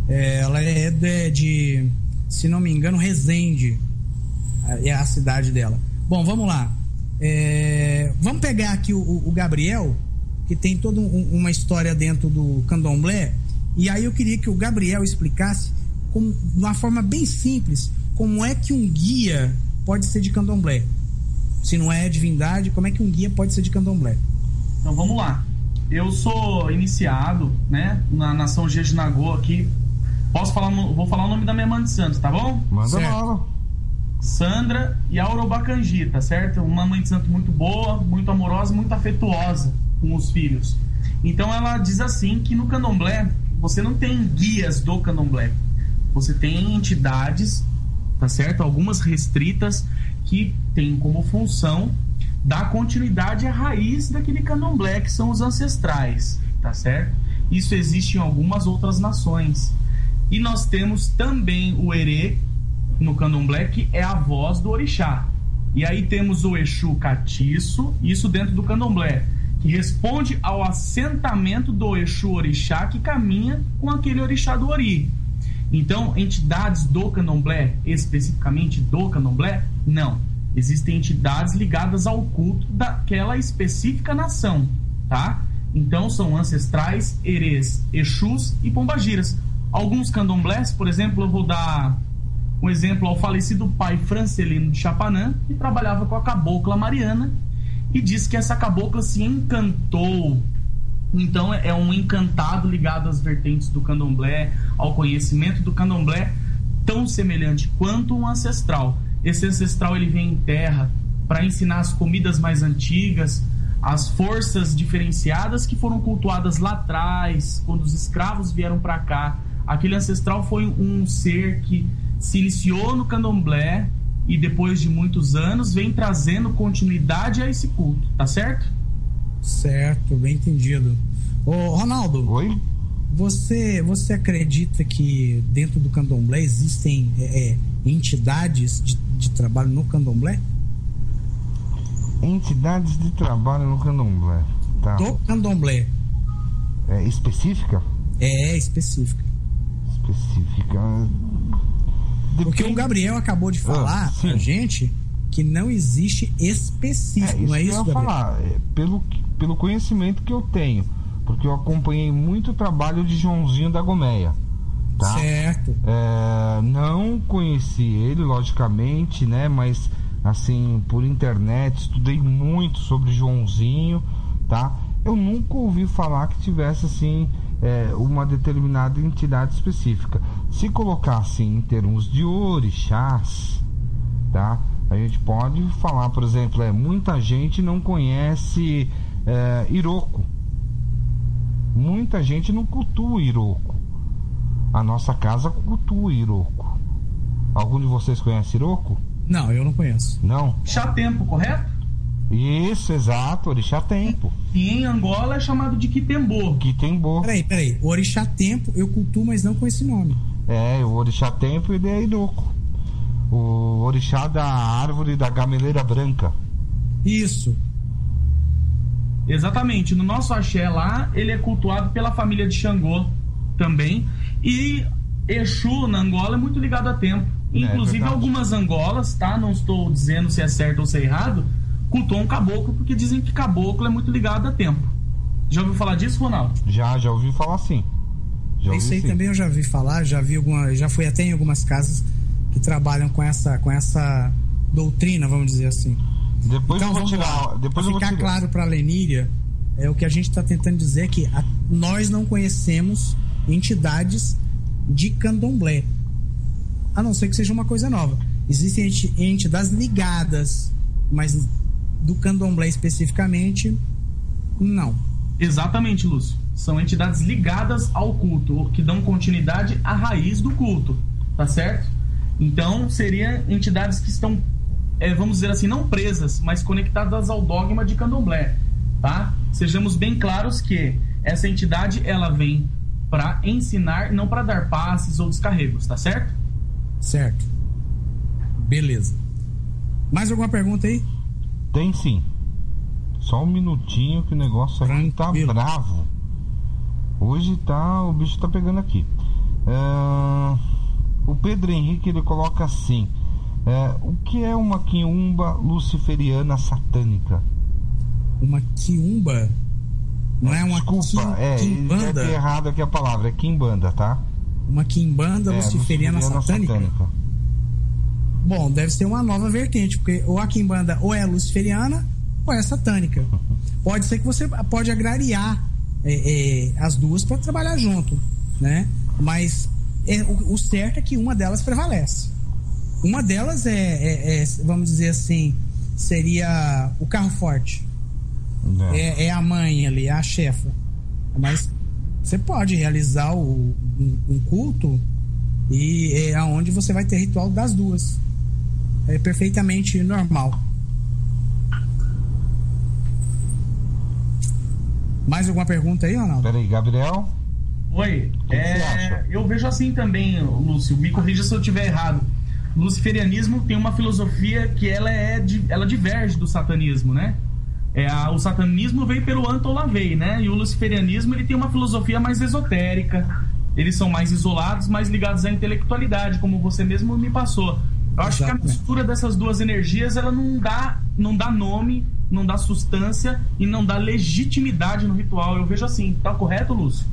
Ela é de, se não me engano, Resende. É a cidade dela. Bom, vamos lá. Vamos pegar aqui o Gabriel, que tem toda uma história dentro do candomblé. E aí eu queria que o Gabriel explicasse, de uma forma bem simples, como é que um guia pode ser de candomblé. Se não é divindade, como é que um guia pode ser de candomblé? Então vamos lá. Eu sou iniciado, né, na nação Jejinagô aqui. Vou falar o nome da minha mãe de santo, tá bom? Manda lá. Sandra e Aurobacangi, tá certo? Uma mãe de santo muito boa, muito amorosa, muito afetuosa com os filhos. Então ela diz assim que no candomblé você não tem guias do candomblé. Você tem entidades, tá certo? Algumas restritas que têm como função dar continuidade à raiz daquele candomblé, que são os ancestrais, tá certo? Isso existe em algumas outras nações. E nós temos também o Herê no candomblé, que é a voz do orixá. E aí temos o Exu Catiço, isso dentro do candomblé, que responde ao assentamento do Exu orixá que caminha com aquele orixá do Ori. Então, entidades do candomblé, especificamente do candomblé, não. Existem entidades ligadas ao culto daquela específica nação, tá? Então, são ancestrais, herês, exus e pombagiras. Alguns candomblés, por exemplo, eu vou dar um exemplo ao falecido pai Francelino de Chapanã, que trabalhava com a cabocla Mariana, e diz que essa cabocla se encantou. Então é um encantado ligado às vertentes do candomblé, ao conhecimento do candomblé, tão semelhante quanto um ancestral. Esse ancestral ele vem em terra para ensinar as comidas mais antigas, as forças diferenciadas que foram cultuadas lá atrás, quando os escravos vieram para cá. Aquele ancestral foi um ser que se iniciou no candomblé e depois de muitos anos vem trazendo continuidade a esse culto, tá certo? Certo, bem entendido. Ô, Ronaldo. Oi? Você acredita que dentro do candomblé existem entidades de trabalho no candomblé? Entidades de trabalho no candomblé. Tá. Do candomblé. É específica? É específica. Específica. Porque o Gabriel acabou de falar pra gente que não existe específico, não é isso, que eu ia Gabriel? falar, pelo conhecimento que eu tenho, porque eu acompanhei muito o trabalho de Joãozinho da Gomeia, tá? Certo. Não conheci ele, logicamente, né? Mas, assim, por internet, estudei muito sobre Joãozinho, tá? Eu nunca ouvi falar que tivesse, assim, uma determinada entidade específica. Se colocasse em termos de orixás, tá? A gente pode falar, por exemplo, muita gente não conhece Iroko. Muita gente não cultua Iroko. A nossa casa cultua Iroko. Algum de vocês conhece Iroko? Não, eu não conheço. Não? Orixá Tempo, correto? Isso, exato, Orixá Tempo. E em Angola é chamado de Quitembô. Quitembô. Peraí. O Orixá Tempo eu cultuo, mas não com esse nome. O Orixá Tempo ele é Iroko. O Orixá da árvore da gameleira branca. Isso. Exatamente. No nosso axé lá, ele é cultuado pela família de Xangô também. E Exu na Angola é muito ligado a tempo. Inclusive algumas Angolas, tá? Não estou dizendo se é certo ou se é errado, cultuam um caboclo porque dizem que caboclo é muito ligado a tempo. Já ouviu falar disso, Ronaldo? Já ouvi falar sim. Isso aí também eu já vi falar, já fui até em algumas casas que trabalham com essa doutrina, vamos dizer assim. Depois então, eu vou tirar. Depois pra ficar claro para a Leníria, o que a gente está tentando dizer é que nós não conhecemos entidades de candomblé, a não ser que seja uma coisa nova. Existem entidades ligadas, mas do candomblé especificamente, não. Exatamente, Lúcio. São entidades ligadas ao culto, que dão continuidade à raiz do culto, tá certo? Então, seriam entidades que estão, vamos dizer assim, não presas, mas conectadas ao dogma de candomblé, tá? Sejamos bem claros que essa entidade, ela vem para ensinar, não para dar passes ou descarregos, tá certo? Certo. Beleza. Mais alguma pergunta aí? Tem sim. Só um minutinho que o negócio aqui tá bravo. Hoje o bicho tá pegando aqui. O Pedro Henrique, ele coloca assim: o que é uma quiumba luciferiana satânica? Uma quiumba? Não é uma quimbanda? Deve ter errado aqui a palavra, é quimbanda, tá? Uma quimbanda luciferiana satânica? Bom, deve ser uma nova vertente, porque ou a quimbanda ou é luciferiana ou é satânica. Pode ser que você pode agrariar as duas para trabalhar junto, né? Mas o certo é que uma delas prevalece. Uma delas vamos dizer assim, seria o carro forte. É a mãe ali, é a chefa. Mas você pode realizar um culto e é onde você vai ter ritual das duas. É perfeitamente normal. Mais alguma pergunta aí, Ronaldo? Peraí, Gabriel? Oi. Eu vejo assim também, Lúcio. Me corrija se eu estiver errado. O luciferianismo tem uma filosofia que ela diverge do satanismo, né? O satanismo veio pelo Anton LaVey, né? E o luciferianismo, ele tem uma filosofia mais esotérica. Eles são mais isolados, mais ligados à intelectualidade, como você mesmo me passou. Eu acho que a mistura dessas duas energias, ela não dá nome, não dá substância e não dá legitimidade no ritual. Eu vejo assim. Tá correto, Lúcio?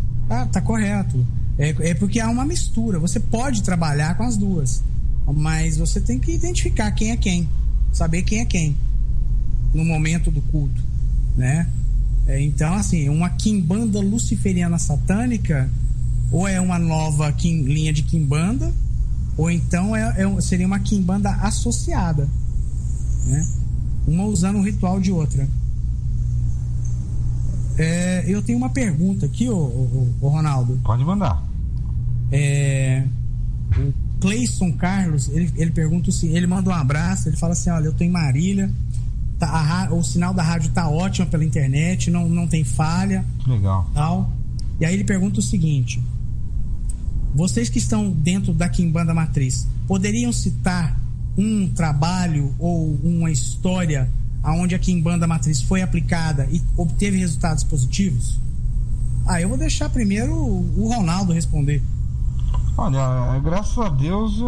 Tá correto. É porque há uma mistura. Você pode trabalhar com as duas, mas você tem que identificar quem é quem, saber quem é quem no momento do culto, né? Então, assim, uma quimbanda luciferiana satânica ou é uma nova linha de quimbanda, ou então seria uma quimbanda associada, né? Uma usando o ritual de outra. Eu tenho uma pergunta aqui, ô Ronaldo. Pode mandar. Cleison Carlos, ele pergunta assim, ele manda um abraço, ele fala assim, olha, eu tô em Marília, o sinal da rádio tá ótimo pela internet, não tem falha. Legal. Tal. E aí ele pergunta o seguinte: vocês que estão dentro da Quimbanda Matriz, poderiam citar um trabalho ou uma história onde a Quimbanda Matriz foi aplicada e obteve resultados positivos? Eu vou deixar primeiro o Ronaldo responder. Olha, graças a Deus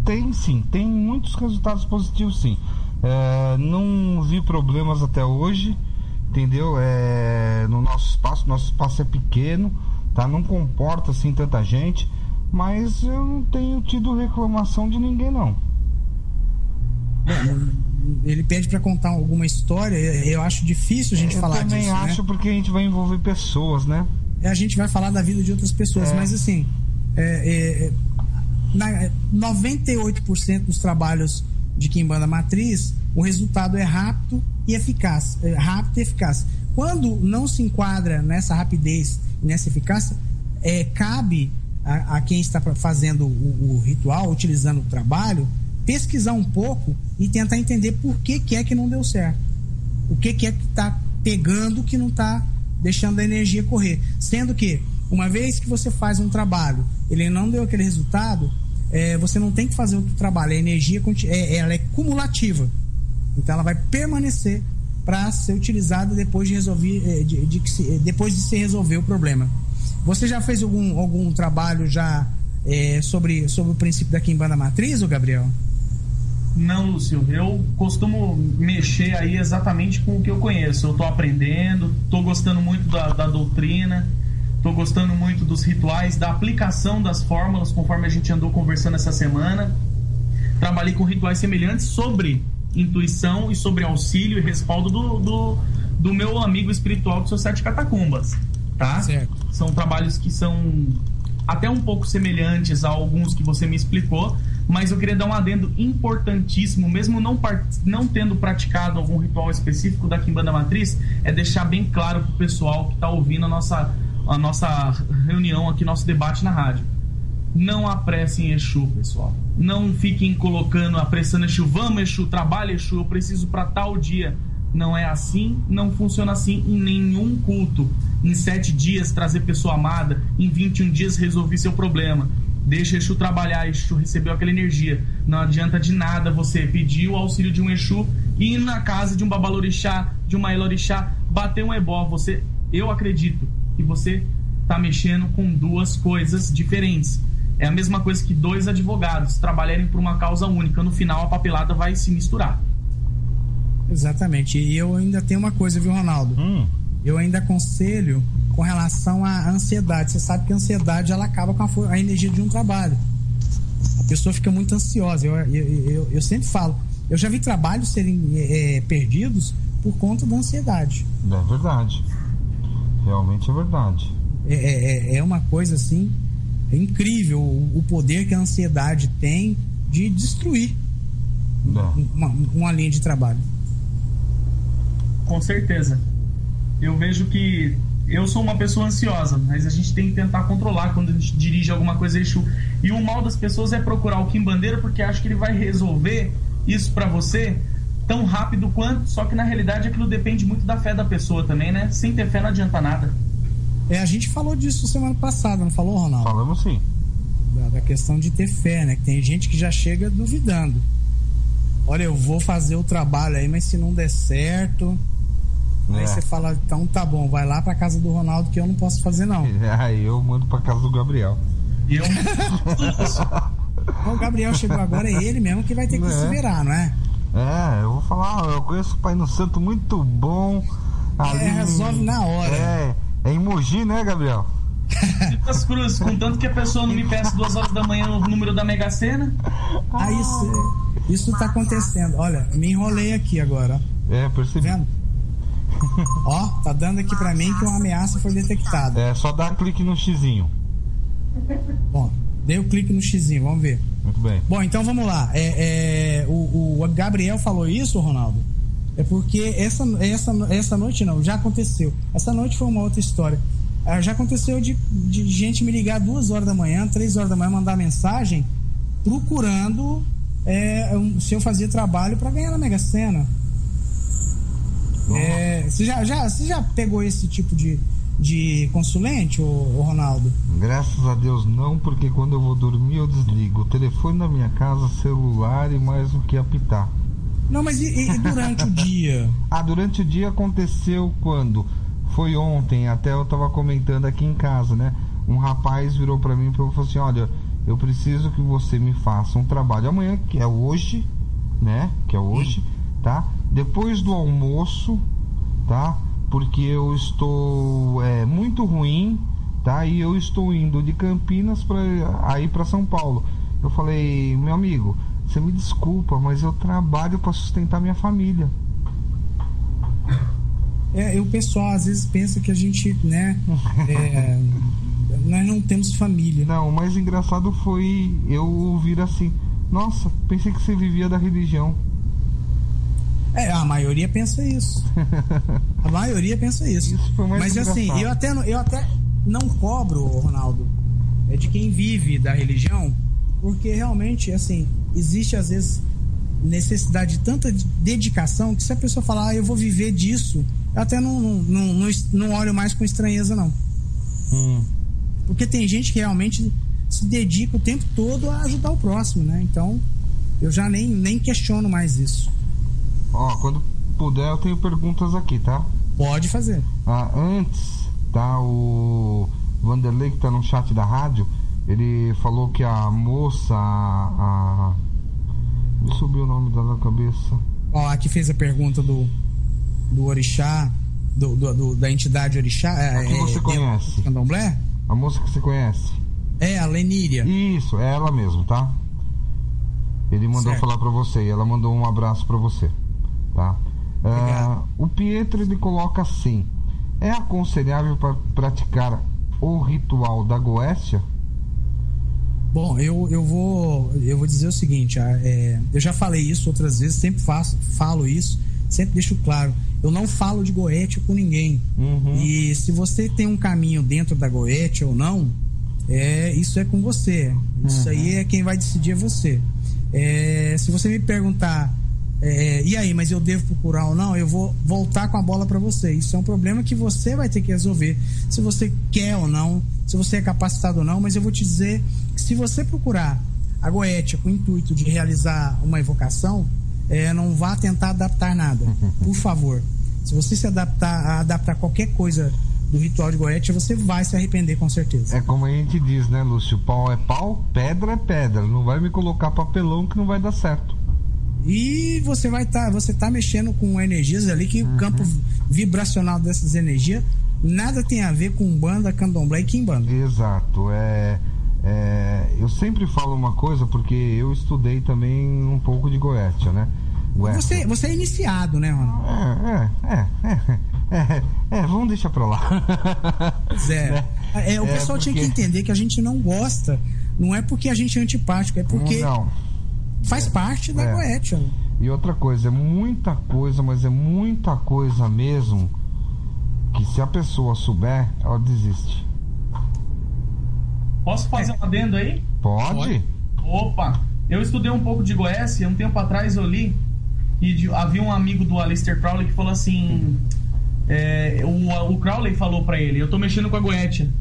tem muitos resultados positivos, sim. Não vi problemas até hoje, entendeu? No nosso espaço é pequeno, tá? Não comporta assim tanta gente, mas eu não tenho tido reclamação de ninguém, não. Ele pede para contar alguma história. Eu acho difícil a gente falar disso. Eu também acho, né? Porque a gente vai envolver pessoas, né? A gente vai falar da vida de outras pessoas, mas assim, 98% dos trabalhos de Quimbanda Matriz, o resultado é rápido e eficaz. Quando não se enquadra nessa rapidez e nessa eficácia, cabe a quem está fazendo o ritual, utilizando o trabalho, pesquisar um pouco e tentar entender por que é que não deu certo. O que é que está pegando que não está deixando a energia correr. Sendo que, uma vez que você faz um trabalho, ele não deu aquele resultado, você não tem que fazer outro trabalho. A energia ela é cumulativa. Então ela vai permanecer para ser utilizada depois de depois de se resolver o problema. Você já fez algum trabalho já sobre o princípio da Quimbanda Matriz, ô Gabriel? Não, Lúcio, eu costumo mexer aí exatamente com o que eu conheço. Eu tô aprendendo, tô gostando muito da doutrina, tô gostando muito dos rituais, da aplicação das fórmulas, conforme a gente andou conversando essa semana. Trabalhei com rituais semelhantes sobre intuição e sobre auxílio e respaldo do meu amigo espiritual, que são 7 catacumbas, tá? Certo. São trabalhos que são até um pouco semelhantes a alguns que você me explicou, mas eu queria dar um adendo importantíssimo, mesmo não tendo praticado algum ritual específico da Quimbanda Matriz, é deixar bem claro pro pessoal que está ouvindo a nossa reunião aqui, nosso debate na rádio. Não apressem Exu, pessoal. Não fiquem apressando Exu. Vamos, Exu, trabalha, Exu, eu preciso para tal dia. Não é assim, não funciona assim em nenhum culto. Em 7 dias trazer pessoa amada, em 21 dias resolver seu problema. Deixa Exu trabalhar, Exu recebeu aquela energia. Não adianta de nada você pedir o auxílio de um Exu e ir na casa de um babalorixá, de uma elorixá, bater um ebó. Eu acredito que você está mexendo com 2 coisas diferentes. É a mesma coisa que 2 advogados trabalharem por uma causa única. No final a papelada vai se misturar. Exatamente. E eu ainda tenho uma coisa, viu, Ronaldo? Eu ainda aconselho com relação à ansiedade. Você sabe que a ansiedade ela acaba com a energia de um trabalho. A pessoa fica muito ansiosa. Eu sempre falo, eu já vi trabalhos serem perdidos por conta da ansiedade. É verdade. Realmente é verdade. É uma coisa assim, incrível o poder que a ansiedade tem de destruir uma linha de trabalho. Com certeza. Eu vejo que eu sou uma pessoa ansiosa, mas a gente tem que tentar controlar quando a gente dirige alguma coisa Exu. E o mal das pessoas é procurar o quimbandeiro porque acha que ele vai resolver isso pra você tão rápido quanto, só que na realidade aquilo depende muito da fé da pessoa também, né? Sem ter fé não adianta nada. A gente falou disso semana passada, não falou, Ronaldo? Falamos sim. Da questão de ter fé, né? Que tem gente que já chega duvidando. Olha, eu vou fazer o trabalho aí, mas se não der certo... Aí você fala, então tá bom, vai lá pra casa do Ronaldo que eu não posso fazer não. Aí eu mando pra casa do Gabriel. O Gabriel chegou agora, é ele mesmo que vai ter que se virar, não é? Eu vou falar, eu conheço o Pai no Santo muito bom. Ali, resolve na hora. É em Mogi, né, Gabriel? Das Cruzes, contanto que a pessoa não me peça 2 horas da manhã o número da Mega Sena. Isso tá acontecendo. Olha, me enrolei aqui agora. Percebi. Tá vendo? Ó, tá dando aqui pra mim que uma ameaça foi detectada. Só dá clique no xizinho. Bom, dei o clique no xizinho, vamos ver. Muito bem. Bom, então vamos lá. O Gabriel falou isso, Ronaldo, porque essa noite não, já aconteceu. Essa noite foi uma outra história. Já aconteceu de gente me ligar 2 horas da manhã, 3 horas da manhã, mandar mensagem procurando se eu fazia trabalho para ganhar na Mega Sena. Você já pegou esse tipo de consulente, ô Ronaldo? Graças a Deus não, porque quando eu vou dormir eu desligo o telefone da minha casa, celular e mais o que apitar. Não, mas e durante o dia? Durante o dia aconteceu quando? Foi ontem, até eu tava comentando aqui em casa, né? Um rapaz virou pra mim e falou assim: olha, eu preciso que você me faça um trabalho amanhã, que é hoje, né? Que é hoje, tá? Depois do almoço, tá? Porque eu estou muito ruim, tá? E eu estou indo de Campinas para São Paulo. Eu falei: meu amigo, você me desculpa, mas eu trabalho para sustentar minha família. O pessoal às vezes pensa que a gente, né? Nós não temos família. Não, o mais engraçado foi eu ouvir assim: nossa, pensei que você vivia da religião. A maioria pensa isso. A maioria pensa isso. Isso foi mais Mas engraçado. assim, eu até não cobro, Ronaldo, de quem vive da religião, porque realmente, assim, existe às vezes necessidade de tanta dedicação que se a pessoa falar, eu vou viver disso, eu até não olho mais com estranheza, não. Porque tem gente que realmente se dedica o tempo todo a ajudar o próximo, né? Então, eu já nem questiono mais isso. Quando puder eu tenho perguntas aqui, tá? Pode fazer. Antes, tá? O Vanderlei, que tá no chat da rádio, ele falou que a moça, me subiu o nome dela na cabeça. Aqui fez a pergunta do orixá, da entidade orixá. Que você conhece? Candomblé? A moça que você conhece? A Leníria. Isso, é ela mesmo, tá? Ele mandou falar pra você e ela mandou um abraço pra você, tá? O Pietro, ele coloca assim: é aconselhável para praticar o ritual da Goécia? Bom, eu vou dizer o seguinte, eu já falei isso outras vezes, sempre falo isso, sempre deixo claro, eu não falo de Goétia com ninguém. E se você tem um caminho dentro da Goétia ou não, isso é com você. Isso aí quem vai decidir é você. Se você me perguntar, e aí, mas eu devo procurar ou não, eu vou voltar com a bola para você. Isso é um problema que você vai ter que resolver, se você quer ou não, se você é capacitado ou não. Mas eu vou te dizer que se você procurar a Goétia com o intuito de realizar uma evocação, não vá tentar adaptar nada, por favor. Se você se adaptar qualquer coisa do ritual de Goétia, você vai se arrepender, com certeza. É como a gente diz, né, Lúcio? Pau é pau, pedra é pedra. Não vai me colocar papelão que não vai dar certo. E você tá mexendo com energias ali que o campo vibracional dessas energias nada tem a ver com Umbanda, Candomblé e Quimbanda. Exato. Eu sempre falo uma coisa, porque eu estudei também um pouco de Goétia, né? Você é iniciado, né, Ronaldo? Vamos deixar pra lá. O pessoal tinha que entender que a gente não gosta, não é porque a gente é antipático, é porque faz parte da Goétia. E outra coisa, é muita coisa, mas é muita coisa mesmo, que se a pessoa souber, ela desiste. Posso fazer um adendo aí? Pode? Opa! Eu estudei um pouco de Goécia, um tempo atrás eu li, e havia um amigo do Aleister Crowley que falou assim, o Crowley falou pra ele: eu tô mexendo com a Goétia.